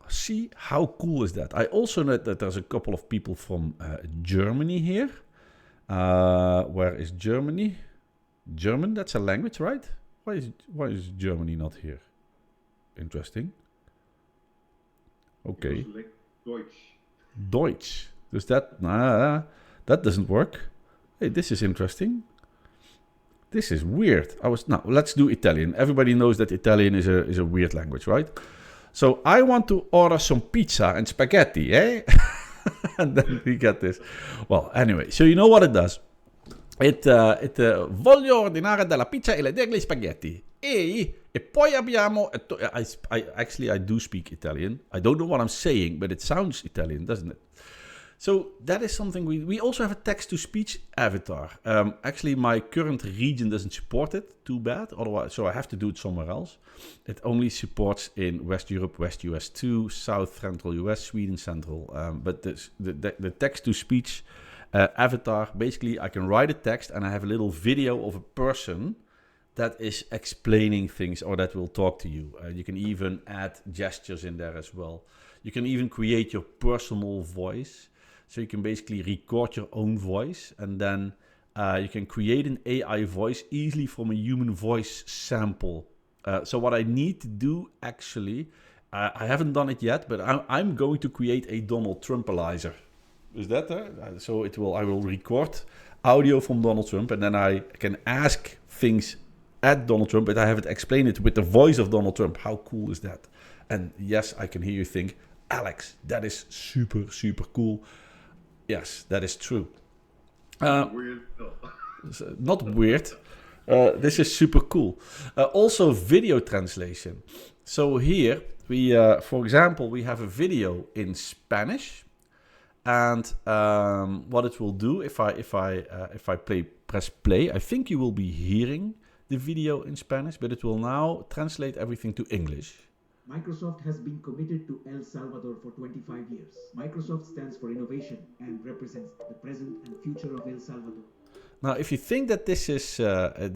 See, how cool is that? I also know that there's a couple of people from Germany here. Where is Germany? German, that's a language, right? Why is Germany not here? Interesting. Okay. Deutsch. Does that... that doesn't work. Hey, this is interesting. This is weird. Now, let's do Italian. Everybody knows that Italian is a weird language, right? So I want to order some pizza and spaghetti, eh? And then we get this. Well, anyway, so you know what it does. Voglio ordinare della pizza e degli spaghetti. E poi abbiamo... I do speak Italian. I don't know what I'm saying, but it sounds Italian, doesn't it? So that is something we also have a text-to-speech avatar. Actually, my current region doesn't support it, too bad. Otherwise, so I have to do it somewhere else. It only supports in West Europe, West US 2, South Central US, Sweden Central. But the text-to-speech avatar, basically I can write a text and I have a little video of a person that is explaining things or that will talk to you. You can even add gestures in there as well. You can even create your personal voice. So you can basically record your own voice, and then you can create an AI voice easily from a human voice sample. So what I need to do, actually, I haven't done it yet, but I'm going to create a Donald Trumpalizer. Is that there? So I will record audio from Donald Trump, and then I can ask things at Donald Trump, but I have it explain it with the voice of Donald Trump. How cool is that? And yes, I can hear you think, Alex, that is super, super cool. Yes, that is true. Weird. Not weird. This is super cool. Also, video translation. So here, for example, we have a video in Spanish, and what it will do if I press play, I think you will be hearing the video in Spanish, but it will now translate everything to English. Microsoft has been committed to El Salvador for 25 years. Microsoft stands for innovation and represents the present and future of El Salvador. Now, if you think that this is that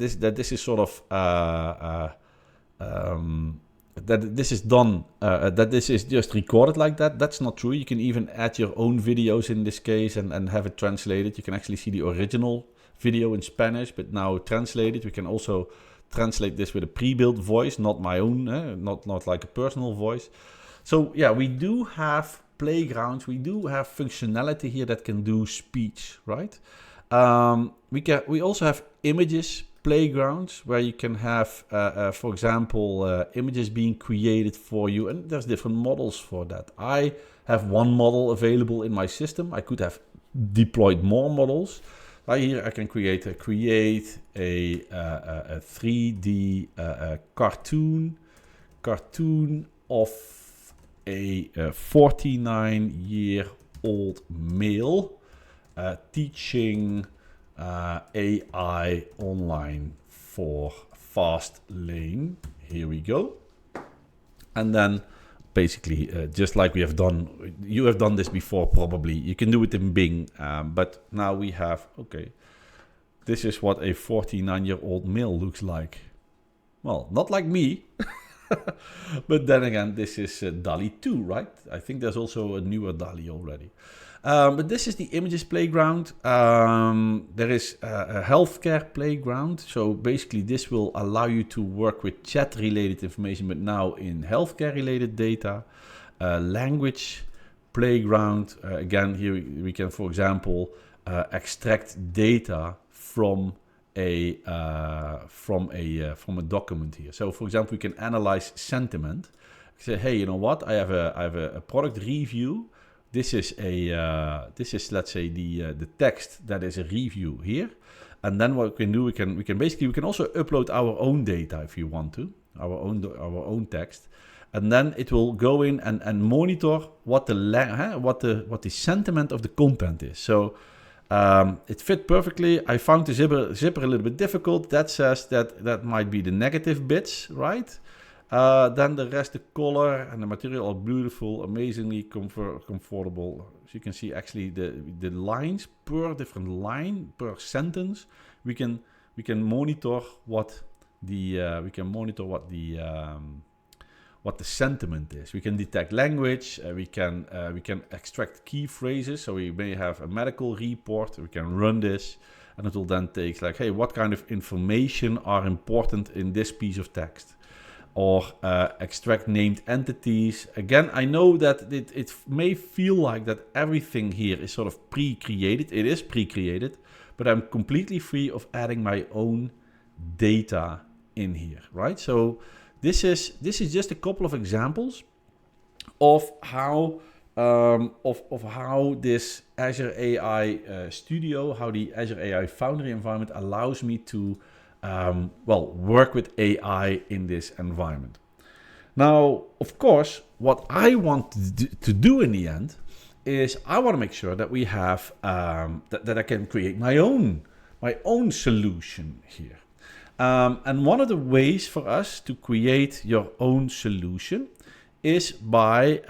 this is just recorded like that, that's not true. You can even add your own videos in this case and have it translated. You can actually see the original video in Spanish, but now translated. We can also translate this with a pre-built voice, not my own, not like a personal voice. So yeah, we do have playgrounds, we do have functionality here that can do speech, right? We also have images playgrounds where you can have, for example, images being created for you, and there's different models for that. I have one model available in my system. I could have deployed more models. Here I can create a 3D cartoon of a 49-year-old male teaching AI online for fast lane. Here we go. And then basically, just like we have done, you have done this before probably. You can do it in Bing, but now we have, okay, this is what a 49-year-old male looks like. Well, not like me, but then again, this is DALL-E 2, right? I think there's also a newer DALL-E already. But this is the images playground. There is a healthcare playground. So basically this will allow you to work with chat related information, but now in healthcare related data. Language playground. Again, here we can, for example, extract data from from a document here. So for example, we can analyze sentiment. Say, hey, you know what? I have a product review. This is let's say the text that is a review here. And then what we can do, we can also upload our own data if you want to, our own text. And then it will go in and monitor what the sentiment of the content is. So it fit perfectly. I found the zipper a little bit difficult. That says that might be the negative bits, right? Then the rest, the color and the material are beautiful, amazingly comfortable. As you can see, actually the lines per different line per sentence, we can monitor what the sentiment is. We can detect language. We can extract key phrases. So we may have a medical report. We can run this, and it will then take like, hey, what kind of information are important in this piece of text? Or extract named entities. Again, I know that it may feel like that everything here is sort of pre-created. It is pre-created, but I'm completely free of adding my own data in here, right? So this is just a couple of examples of how how this Azure AI Studio, how the Azure AI Foundry environment allows me to work with AI in this environment. Now, of course, what I want to do in the end is I want to make sure that we have that I can create my own solution here. And one of the ways for us to create your own solution is by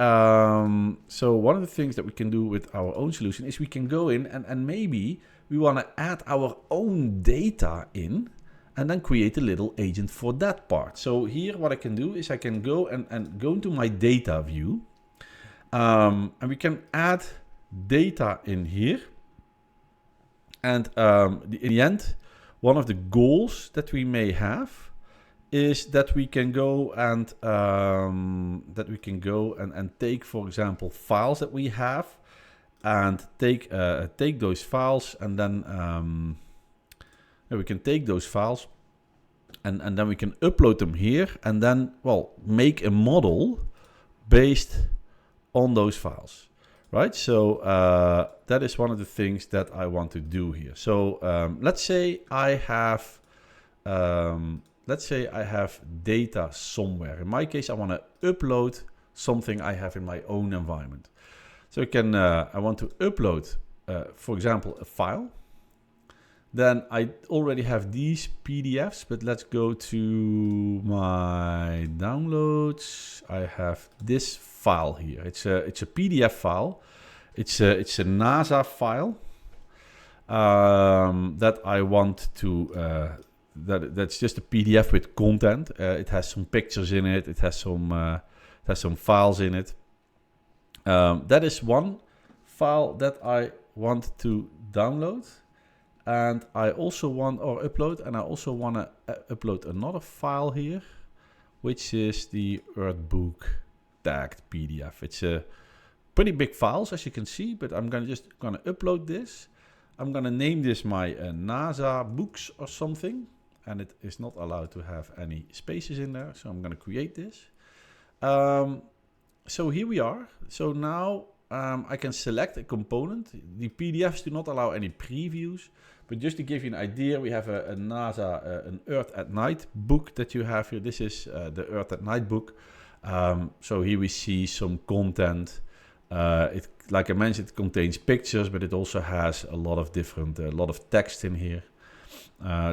so one of the things that we can do with our own solution is we can go in and maybe we want to add our own data in, and then create a little agent for that part. So here what I can do is I can go and go into my data view, and we can add data in here. And in the end, one of the goals that we may have is that we can go and take, for example, files that we have, and take those files, and then we can take those files and then we can upload them here, and then, make a model based on those files, right? So that is one of the things that I want to do here. So let's say I have data somewhere. In my case, I want to upload something I have in my own environment. So I want to upload, for example, a file. Then I already have these PDFs, but let's go to my downloads. I have this file here. It's a PDF file. It's a NASA file that I want to. That's just a PDF with content. It has some pictures in it. It has some files in it. That is one file that I want to download. And I also want to upload another file here, which is the Earthbook tagged PDF. It's a pretty big file, as you can see, but I'm gonna upload this. I'm gonna name this my NASA books or something, and it is not allowed to have any spaces in there. So I'm gonna create this. So here we are. So now I can select a component. The PDFs do not allow any previews, but just to give you an idea, we have a NASA, an Earth at Night book that you have here. This is the Earth at Night book. So here we see some content. Like I mentioned, it contains pictures, but it also has a lot of text in here,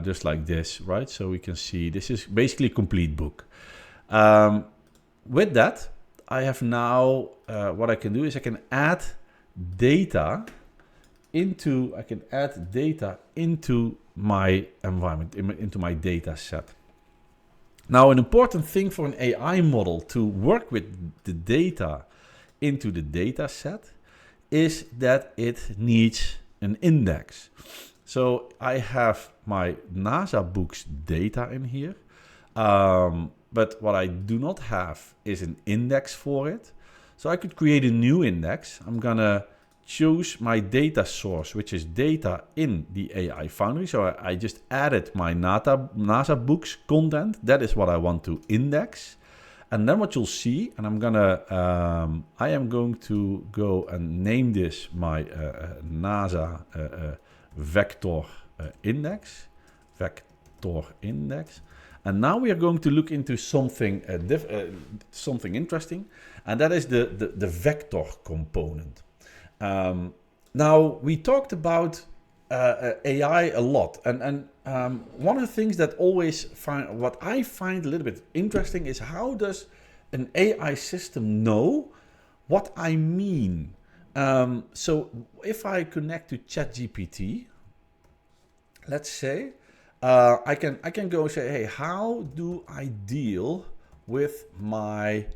just like this, right? So we can see this is basically a complete book. With that, I have now, what I can do is I can add data into my environment, into my data set. Now, an important thing for an AI model to work with the data into the data set is that it needs an index. So I have my NASA books data in here, but what I do not have is an index for it. So I could create a new index. I'm gonna choose my data source, which is data in the AI Foundry. So I just added my NASA books content. That is what I want to index. And then what you'll see, and I am going to go and name this my NASA vector index. And now we are going to look into something something interesting, and that is the vector component. Now we talked about AI a lot, and one of the things that what I find a little bit interesting is how does an AI system know what I mean? So if I connect to ChatGPT, let's say, I can go say, hey, how do I deal with my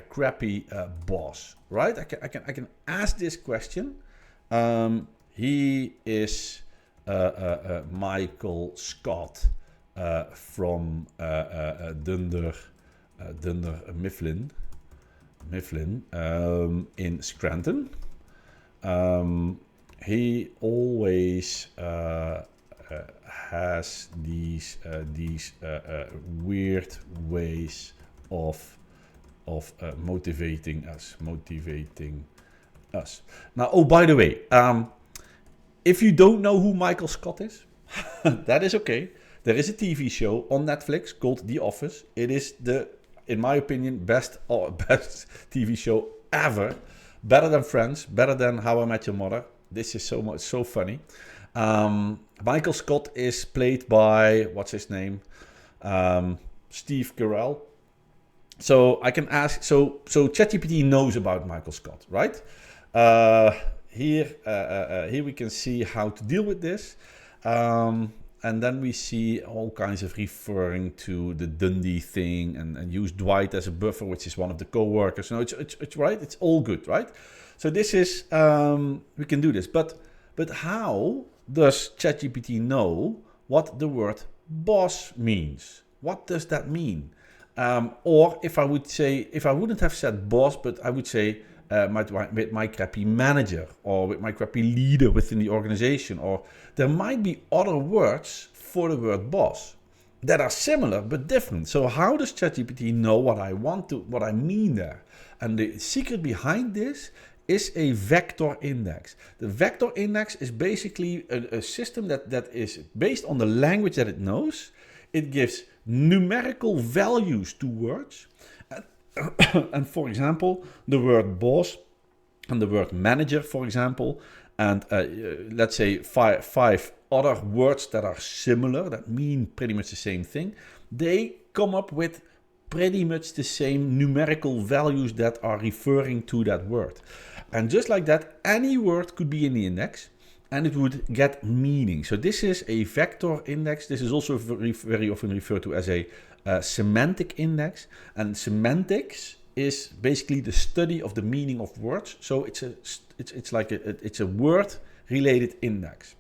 crappy boss, right? I can ask this question. He is Michael Scott from Dunder Mifflin in Scranton. He always has these weird ways of motivating us. Now, oh, by the way, if you don't know who Michael Scott is, that is okay. There is a TV show on Netflix called The Office. It is in my opinion, best TV show ever. Better than Friends, better than How I Met Your Mother. This is so funny. Michael Scott is played by, what's his name? Steve Carell. So I can ask, so ChatGPT knows about Michael Scott, right? Here we can see how to deal with this. And then we see all kinds of referring to the Dundee thing and use Dwight as a buffer, which is one of the co-workers. No, it's right. It's all good, right? So this is, we can do this. But how does ChatGPT know what the word boss means? What does that mean? Or if I wouldn't have said boss, but I would say with my crappy manager or with my crappy leader within the organization, or there might be other words for the word boss that are similar but different. So how does ChatGPT know what I mean there? And the secret behind this is a vector index. The vector index is basically a system that is based on the language that it knows. It gives numerical values to words. And for example, the word boss and the word manager, for example, and let's say five other words that are similar, that mean pretty much the same thing, they come up with pretty much the same numerical values that are referring to that word. And just like that, any word could be in the index and it would get meaning. So this is a vector index. This is also very often referred to as a semantic index. And semantics is basically the study of the meaning of words. So it's a word related index.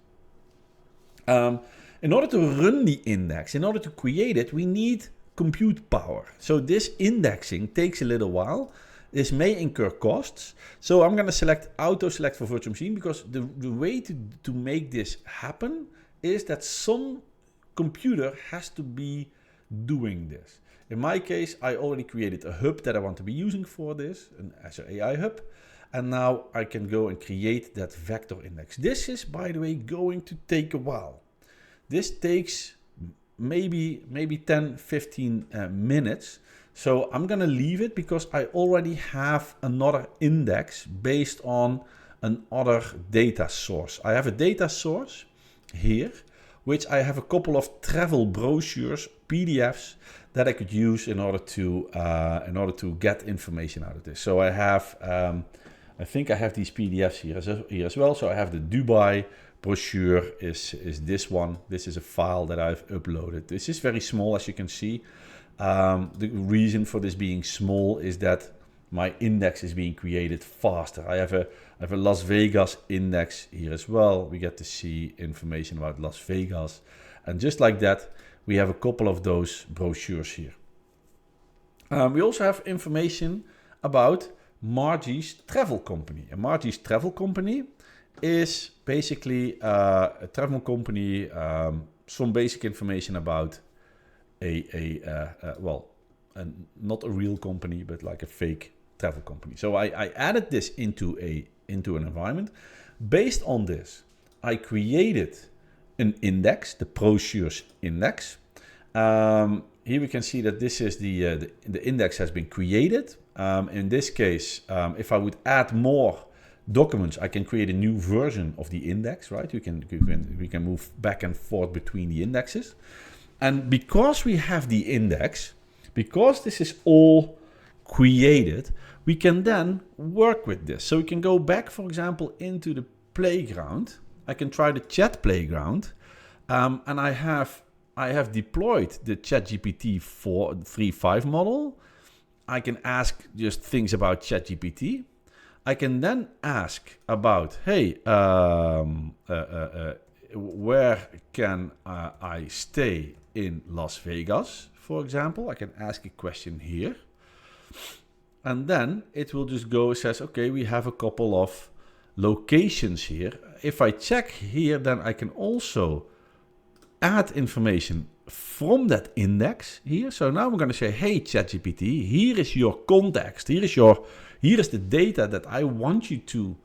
In order to run the index, in order to create it, we need compute power. So this indexing takes a little while. This may incur costs. So I'm going to select auto select for virtual machine, because the way to make this happen is that some computer has to be doing this. In my case, I already created a hub that I want to be using for this, an Azure AI hub. And now I can go and create that vector index. This is, by the way, going to take a while. This takes maybe 10-15 minutes. So I'm going to leave it because I already have another index based on another data source. I have a data source here, which I have a couple of travel brochures, PDFs, that I could use in order to get information out of this. So I have, I think I have these PDFs here as well. So I have the Dubai brochure is this one. This is a file that I've uploaded. This is very small, as you can see. The reason for this being small is that my index is being created faster. I have a Las Vegas index here as well. We get to see information about Las Vegas. And just like that, we have a couple of those brochures here. We also have information about Margie's Travel Company. And Margie's Travel Company is basically a travel company, some basic information about not a real company, but like a fake travel company. So I added this into an environment. Based on this, I created an index, the brochures index. Here we can see that this is the index has been created. In this case, if I would add more documents, I can create a new version of the index, right? We can move back and forth between the indexes. And because we have the index, because this is all created, we can then work with this. So we can go back, for example, into the playground. I can try the chat playground, and I have deployed the ChatGPT 3.5 model. I can ask just things about ChatGPT. I can then ask about, hey, where can I stay in Las Vegas, for example? I can ask a question here. And then it will just go, it says, okay, we have a couple of locations here. If I check here, then I can also add information from that index here. So now I'm going to say, hey, ChatGPT, here is your context. Here is the data that I want you to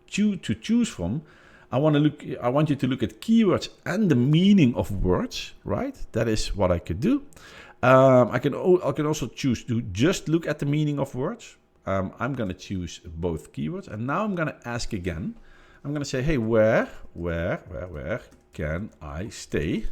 choose from. I want you to look at keywords and the meaning of words, right? That is what I could do. I can also choose to just look at the meaning of words. I'm going to choose both keywords. And now I'm going to ask again. I'm going to say, hey, where can I stay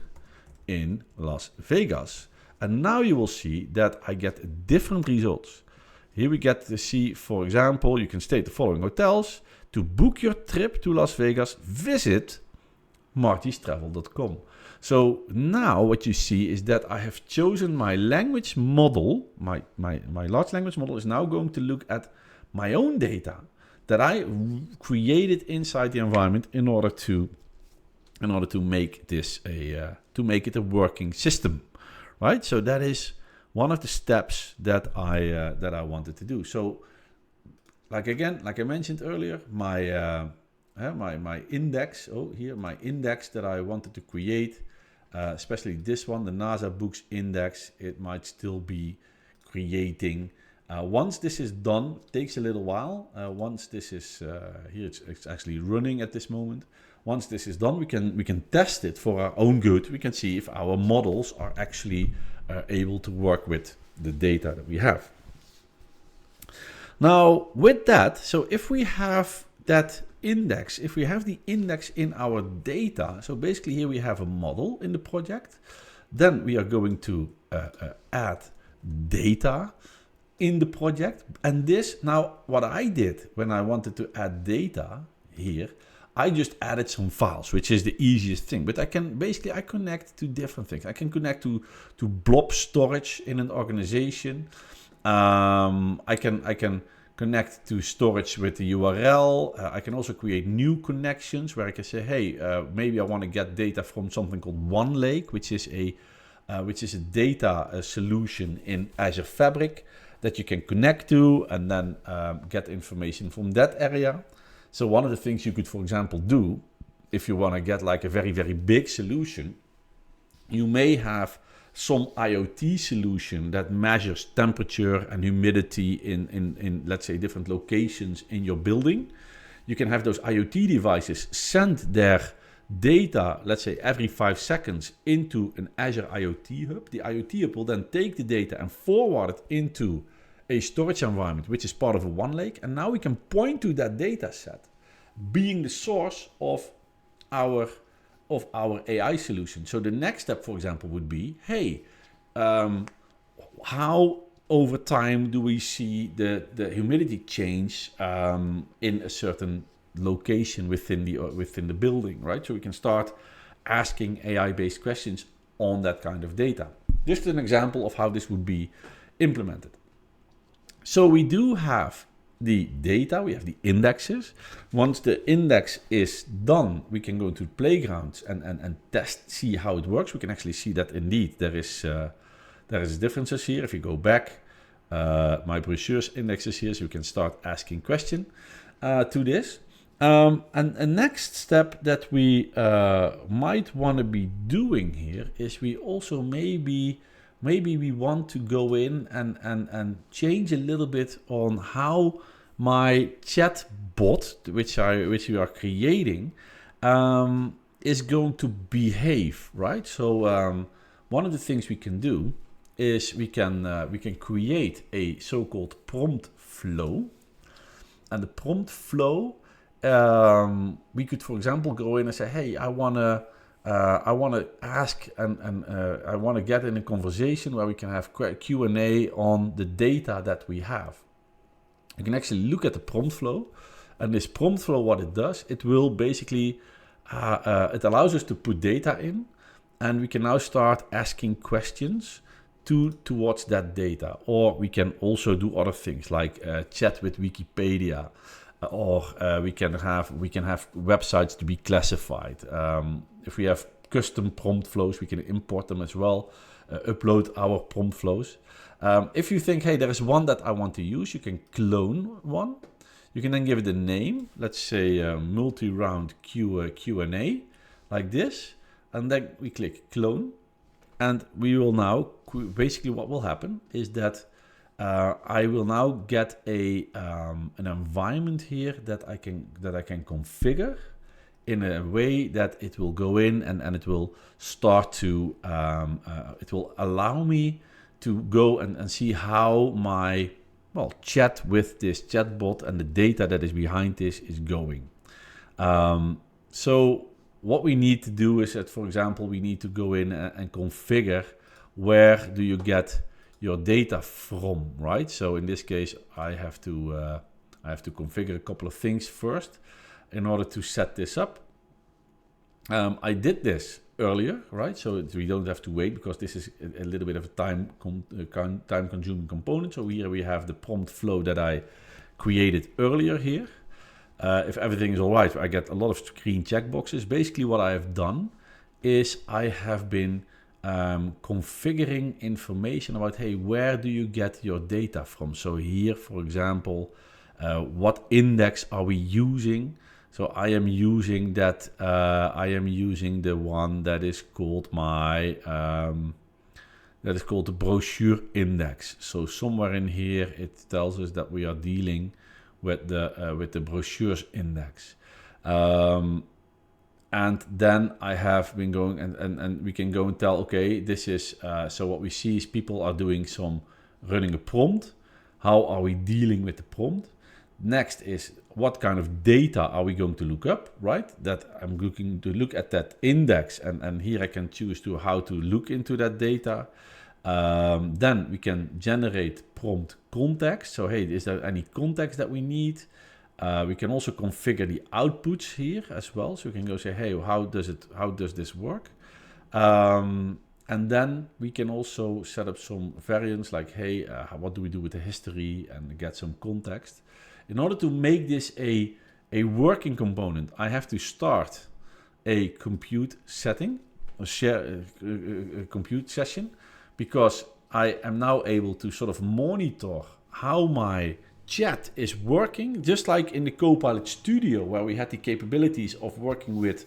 in Las Vegas? And now you will see that I get different results. Here we get to see, for example, you can stay at the following hotels. To book your trip to Las Vegas, visit martiestravel.com. So now what you see is that I have chosen my language model. My large language model is now going to look at my own data that I created inside the environment in order to make this it a working system, right? So that is one of the steps that I wanted to do. So like I mentioned earlier, my index, my index that I wanted to create, especially this one, the NASA Books Index, it might still be creating. Once this is done, it takes a little while. Once this is here, it's actually running at this moment. Once this is done, we can test it for our own good. We can see if our models are actually able to work with the data that we have. Now, with that, so if we have that index, if we have the index in our data, so basically here we have a model in the project, then we are going to add data in the project. And this, now what I did when I wanted to add data here, I just added some files, which is the easiest thing. But I connect to different things. I can connect to blob storage in an organization. I can connect to storage with the URL. I can also create new connections where I can say, hey, maybe I want to get data from something called OneLake, which is a data solution in Azure Fabric that you can connect to and then get information from that area. So one of the things you could, for example, do if you want to get like a very, very big solution, you may have some IoT solution that measures temperature and humidity in let's say different locations in your building. You can have those IoT devices send their data, let's say every 5 seconds, into an Azure IoT hub. The IoT hub will then take the data and forward it into a storage environment, which is part of a OneLake. And now we can point to that data set being the source of our AI solution. So the next step, for example, would be, hey, how over time do we see the humidity change in a certain location within the building, right? So we can start asking AI-based questions on that kind of data. Just an example of how this would be implemented. So we do have the data, we have the indexes. Once the index is done, we can go to playgrounds and test, see how it works. We can actually see that indeed there is differences here. If you go back, my brochures indexes here, so you can start asking question to this. And a next step that we might want to be doing here is we also maybe we want to go in and change a little bit on how my chat bot, which we are creating, is going to behave, right? So one of the things we can do is we can create a so-called prompt flow, and the prompt flow, we could, for example, go in and say, hey, I want to ask and I want to get in a conversation where we can have Q&A on the data that we have. You can actually look at the prompt flow, and this prompt flow, what it does, it will basically, it allows us to put data in, and we can now start asking questions towards that data. Or we can also do other things like chat with Wikipedia, or we can have websites to be classified. If we have custom prompt flows, we can import them as well, upload our prompt flows. If you think, hey, there is one that I want to use, you can clone one. You can then give it a name, let's say multi-round Q&A, like this, and then we click clone, and we will now, basically what will happen is that I will now get an environment here that I can configure in a way that it will go in and it will start to, it will allow me to go and see how my chat with this chatbot and the data that is behind this is going. So what we need to do is that, for example, we need to go in and configure where do you get your data from, right? So in this case, I have to configure a couple of things first in order to set this up. I did this earlier, right? So we don't have to wait because this is a little bit of a time-consuming component. So here we have the prompt flow that I created earlier here. If everything is all right, I get a lot of screen checkboxes. Basically, what I have done is I have been configuring information about, hey, where do you get your data from? So here, for example, what index are we using? So I am using that. I am using the one that is called the brochure index. So somewhere in here it tells us that we are dealing with the brochures index. And then I have been going and we can go and tell, okay, this is so what we see is people are running a prompt. How are we dealing with the prompt? Next is what kind of data are we going to look up, right? That I'm looking to look at that index, and here I can choose to how to look into that data. Then we can generate prompt context. So hey, is there any context that we need? We can also configure the outputs here as well. So we can go say, hey, how does this work? And then we can also set up some variants like, hey, what do we do with the history, and get some context. In order to make this a working component, I have to start a compute setting, a compute session, because I am now able to sort of monitor how my chat is working, just like in the Copilot Studio, where we had the capabilities of working with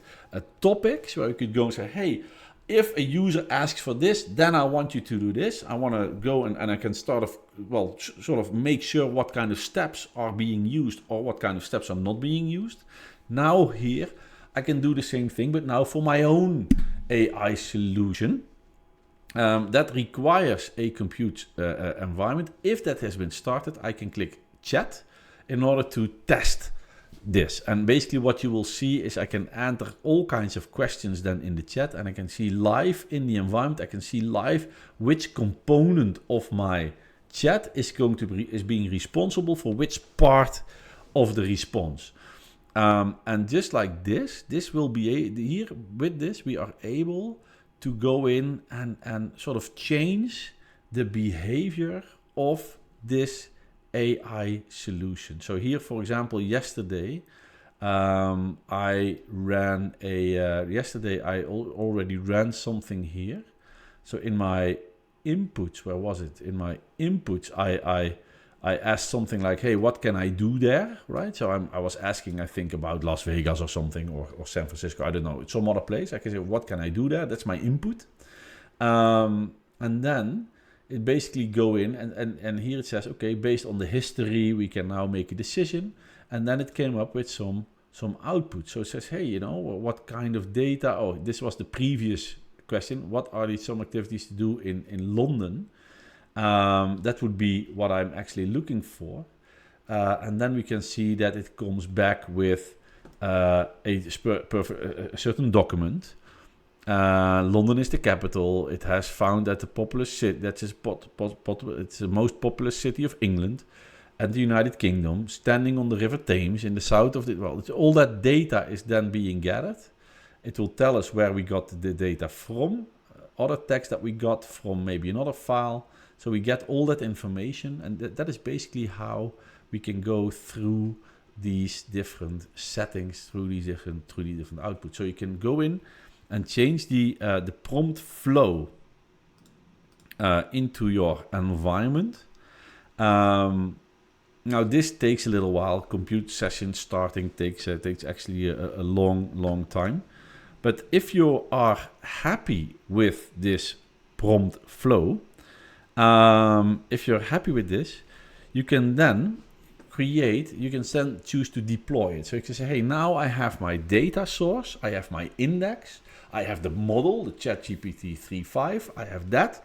topics, where we could go and say, hey, if a user asks for this, then I want you to do this. I want to go and I can sort of make sure what kind of steps are being used or what kind of steps are not being used. Now here, I can do the same thing, but now for my own AI solution. That requires a compute environment. If that has been started, I can click chat in order to test this. And basically what you will see is I can enter all kinds of questions then in the chat, and I can see live in the environment, I can see live which component of my chat is being responsible for which part of the response. And just like this will be here with this, we are able to go in and sort of change the behavior of this AI solution. So here, for example, yesterday I already ran something here. So in my inputs, where was it? In my inputs, I asked something like, hey, what can I do there, right? So I was asking, I think, about Las Vegas or something, or San Francisco, I don't know, it's some other place. I can say, what can I do there? That's my input. And then it basically go in, and here it says, okay, based on the history, we can now make a decision. And then it came up with some output. So it says, hey, you know, what kind of data? Oh, this was the previous question. What are some activities to do in London? That would be what I'm actually looking for. And then we can see that it comes back with a certain document. London is the capital. It has found that the populous city, it's the most populous city of England and the United Kingdom, standing on the River Thames in the south of the world. All that data is then being gathered. It will tell us where we got the data from, other text that we got from maybe another file. So we get all that information, and that is basically how we can go through these different settings, through these different outputs. So you can go in and change the prompt flow into your environment. Now this takes a little while. Compute session starting takes actually a long time. But if you are happy with this prompt flow, if you're happy with this, you can then choose to deploy it. So you can say, hey, now I have my data source, I have my index, I have the model, the ChatGPT 3.5, I have that.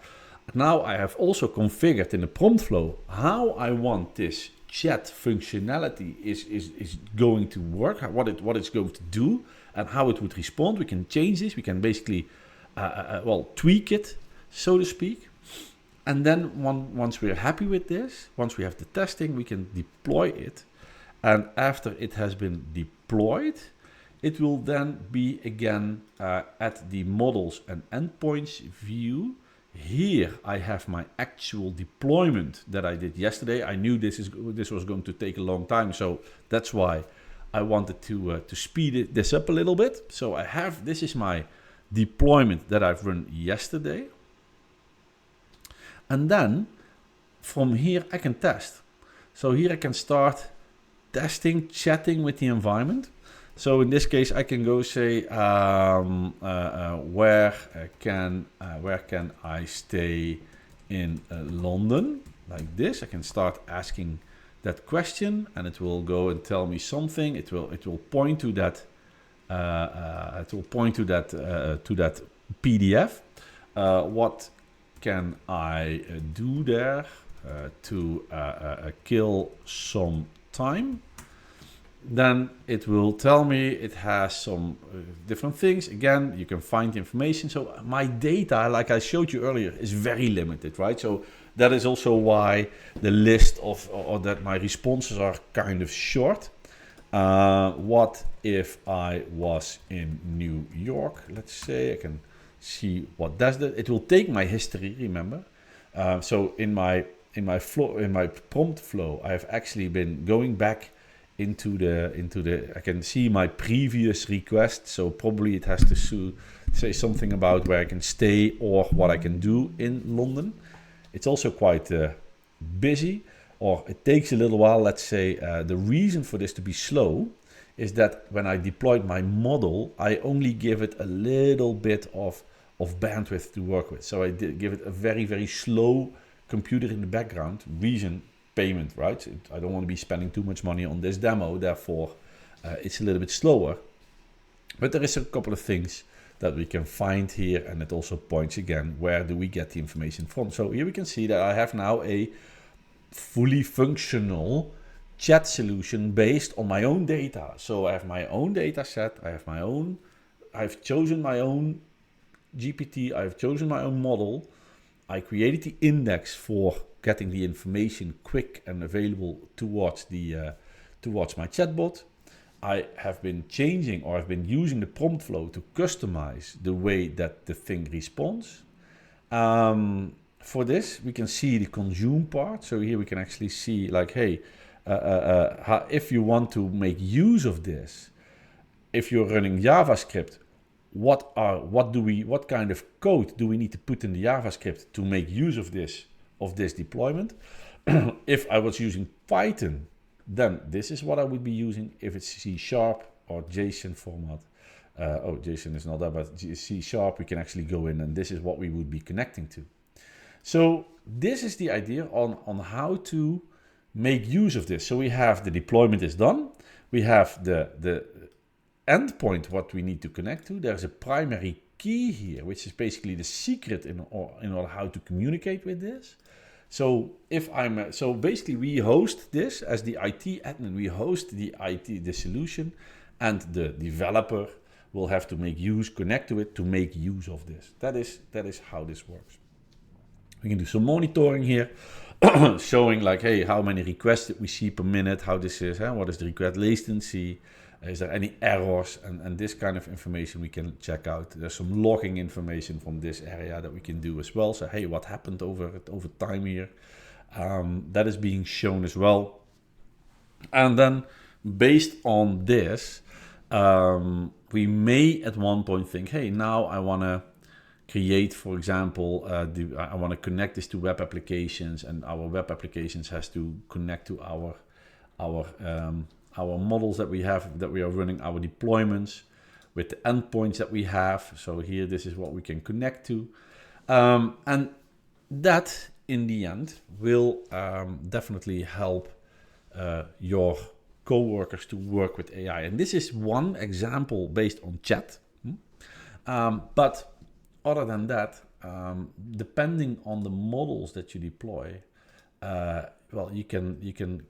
Now I have also configured in the prompt flow how I want this chat functionality is going to work, what it's going to do, and how it would respond. We can change this. We can basically, tweak it, so to speak. And then once we're happy with this, once we have the testing, we can deploy it. And after it has been deployed, it will then be again at the models and endpoints view. Here I have my actual deployment that I did yesterday. I knew this was going to take a long time, so that's why I wanted to speed this up a little bit. So this is my deployment that I've run yesterday. And then from here I can test. So here I can start testing, chatting with the environment. So in this case I can go say, where can I stay in London? Like this. I can start asking that question, and it will go and tell me something. It will point to that. To that PDF. What can I do there to kill some time? Then it will tell me it has some different things. Again, you can find the information. So my data, like I showed you earlier, is very limited, right? So that is also why the list or that my responses are kind of short. What if I was in New York? Let's say I can see what does that. It will take my history, remember. So in my prompt flow, I have actually been going back into the I can see my previous request. So probably it has to say something about where I can stay or what I can do in London. It's also quite busy, or it takes a little while. Let's say the reason for this to be slow is that when I deployed my model, I only give it a little bit of bandwidth to work with. So I did give it a very, very slow computer in the background. Reason, payment, right? I don't want to be spending too much money on this demo, therefore it's a little bit slower. But there is a couple of things that we can find here, and it also points again, where do we get the information from? So here we can see that I have now a fully functional chat solution based on my own data. So I have my own data set, I've chosen my own GPT, I've chosen my own model, I created the index for getting the information quick and available towards my chatbot. I have been changing, or I've been using the prompt flow to customize the way that the thing responds. For this, we can see the consume part. So here we can actually see like, hey, if you want to make use of this, if you're running JavaScript, what kind of code do we need to put in the JavaScript to make use of this deployment. If I was using Python, then this is what I would be using. If it's C# or JSON format, JSON is not that, but C#, we can actually go in and this is what we would be connecting to. So this is the idea on how to make use of this. So we have the deployment is done. We have the endpoint, what we need to connect to. There's a primary key here, which is basically the secret in order how to communicate with this. So so basically we host this as the IT admin. We host the solution, and the developer will have to connect to it to make use of this. That is how this works. We can do some monitoring here, showing like, hey, how many requests did we see per minute? How this is? What is the request latency? Is there any errors? And this kind of information we can check out. There's some logging information from this area that we can do as well. So, hey, what happened over time here? That is being shown as well. And then based on this, we may at one point think, hey, now I want to create, for example, I want to connect this to web applications, and our web applications has to connect to our models that we are running, our deployments with the endpoints that we have. So here, this is what we can connect to. And that, in the end, will definitely help your coworkers to work with AI. And this is one example based on chat. But other than that, depending on the models that you deploy, you can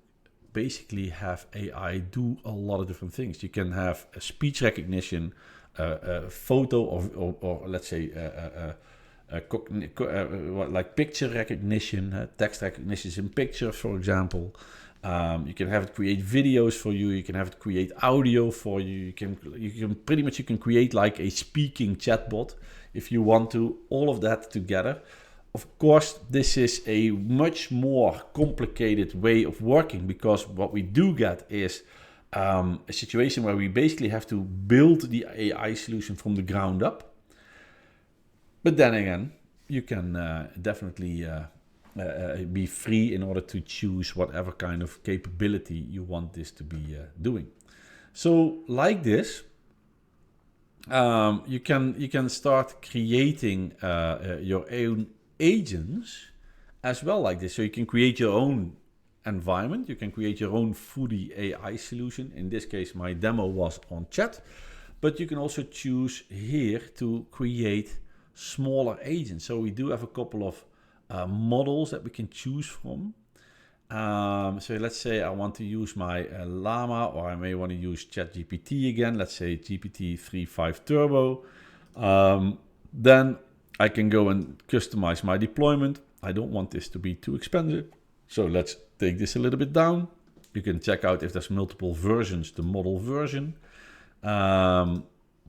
basically have AI do a lot of different things. You can have a speech recognition, a photo, or let's say like picture recognition, text recognition in pictures, for example. You can have it create videos for you. You can have it create audio for you. You can create like a speaking chatbot if you want to. All of that together. Of course, this is a much more complicated way of working, because what we do get is a situation where we basically have to build the AI solution from the ground up. But then again, you can definitely be free in order to choose whatever kind of capability you want this to be doing. So like this, you can start creating your own agents as well like this. So you can create your own environment. You can create your own fully AI solution. In this case, my demo was on chat, but you can also choose here to create smaller agents. So we do have a couple of models that we can choose from. So let's say I want to use my Llama, or I may want to use ChatGPT again. Let's say GPT 3.5 Turbo. Then I can go and customize my deployment. I don't want this to be too expensive. So let's take this a little bit down. You can check out if there's multiple versions, the model version. And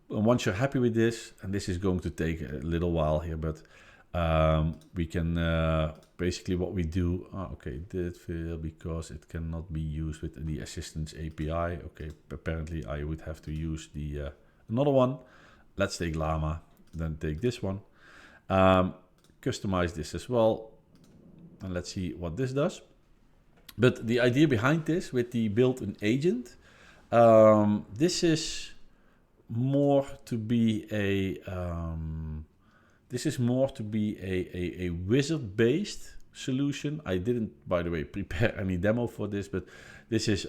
once you're happy with this, and this is going to take a little while here, but we can basically what we do. Okay, did fail because it cannot be used with the assistance API. Okay, apparently I would have to use the another one. Let's take Llama, then take this one. Customize this as well, and let's see what this does. But the idea behind this with the built-in agent, this is more to be a wizard-based solution. I didn't, by the way, prepare any demo for this, but this is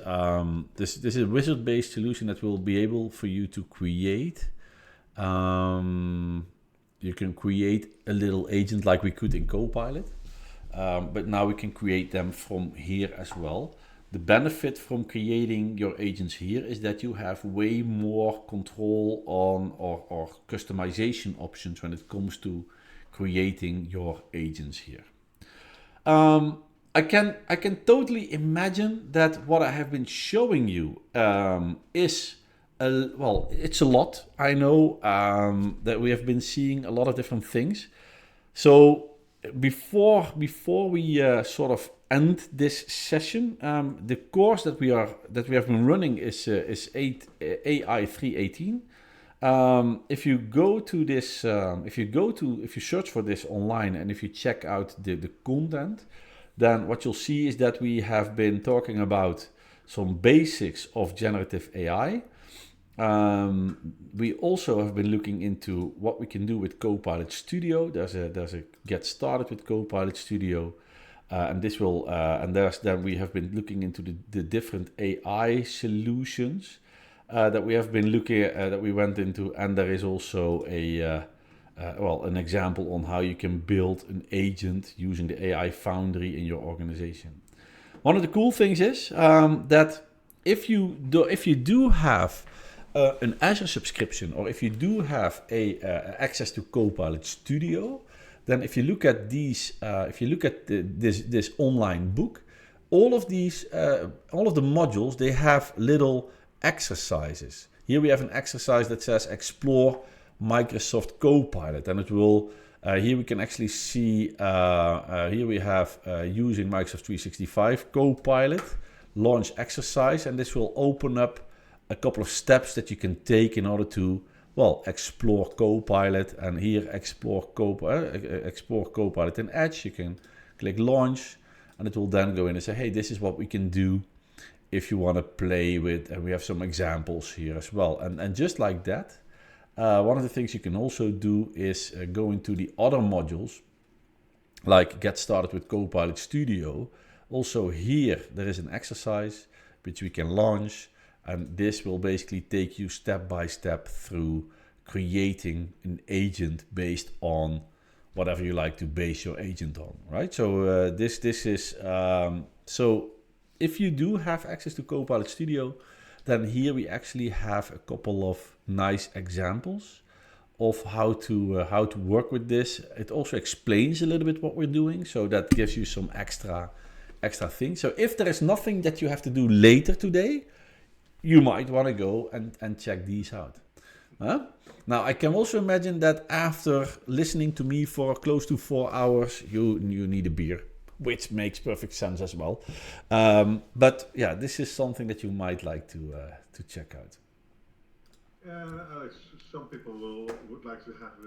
this is a wizard-based solution that will be able for you to create. You can create a little agent like we could in Copilot, but now we can create them from here as well. The benefit from creating your agents here is that you have way more control on or customization options when it comes to creating your agents here. I can totally imagine that what I have been showing you is it's a lot. I know that we have been seeing a lot of different things. So before we sort of end this session, the course that we have been running is AI-3018. If you go to this, if you search for this online and if you check out the content, then what you'll see is that we have been talking about some basics of generative AI. We also have been looking into what we can do with Copilot Studio. There's a get started with Copilot Studio, and this will then we have been looking into the different AI solutions that we have been looking at, that we went into, and there is also an example on how you can build an agent using the AI foundry in your organization. One of the cool things is that if you do have an Azure subscription, or if you do have access to Copilot Studio, then if you look at these, this online book, all of the modules, they have little exercises. Here we have an exercise that says explore Microsoft Copilot, and it will. Here we can actually see. Here we have using Microsoft 365 Copilot launch exercise, and this will open up a couple of steps that you can take in order to, well, explore Copilot. And here explore Copilot in Edge. You can click launch, and it will then go in and say, hey, this is what we can do if you want to play with. And we have some examples here as well. And just like that, one of the things you can also do is go into the other modules, like get started with Copilot Studio. Also here, there is an exercise which we can launch. And this will basically take you step by step through creating an agent based on whatever you like to base your agent on, right? So this is, so if you do have access to Copilot Studio, then here we actually have a couple of nice examples of how to work with this. It also explains a little bit what we're doing, so that gives you some extra things. So if there is nothing that you have to do later today, you might want to go and check these out. Now, I can also imagine that after listening to me for close to 4 hours, you need a beer, which makes perfect sense as well. But yeah, this is something that you might like to check out. Alex, some people would like to have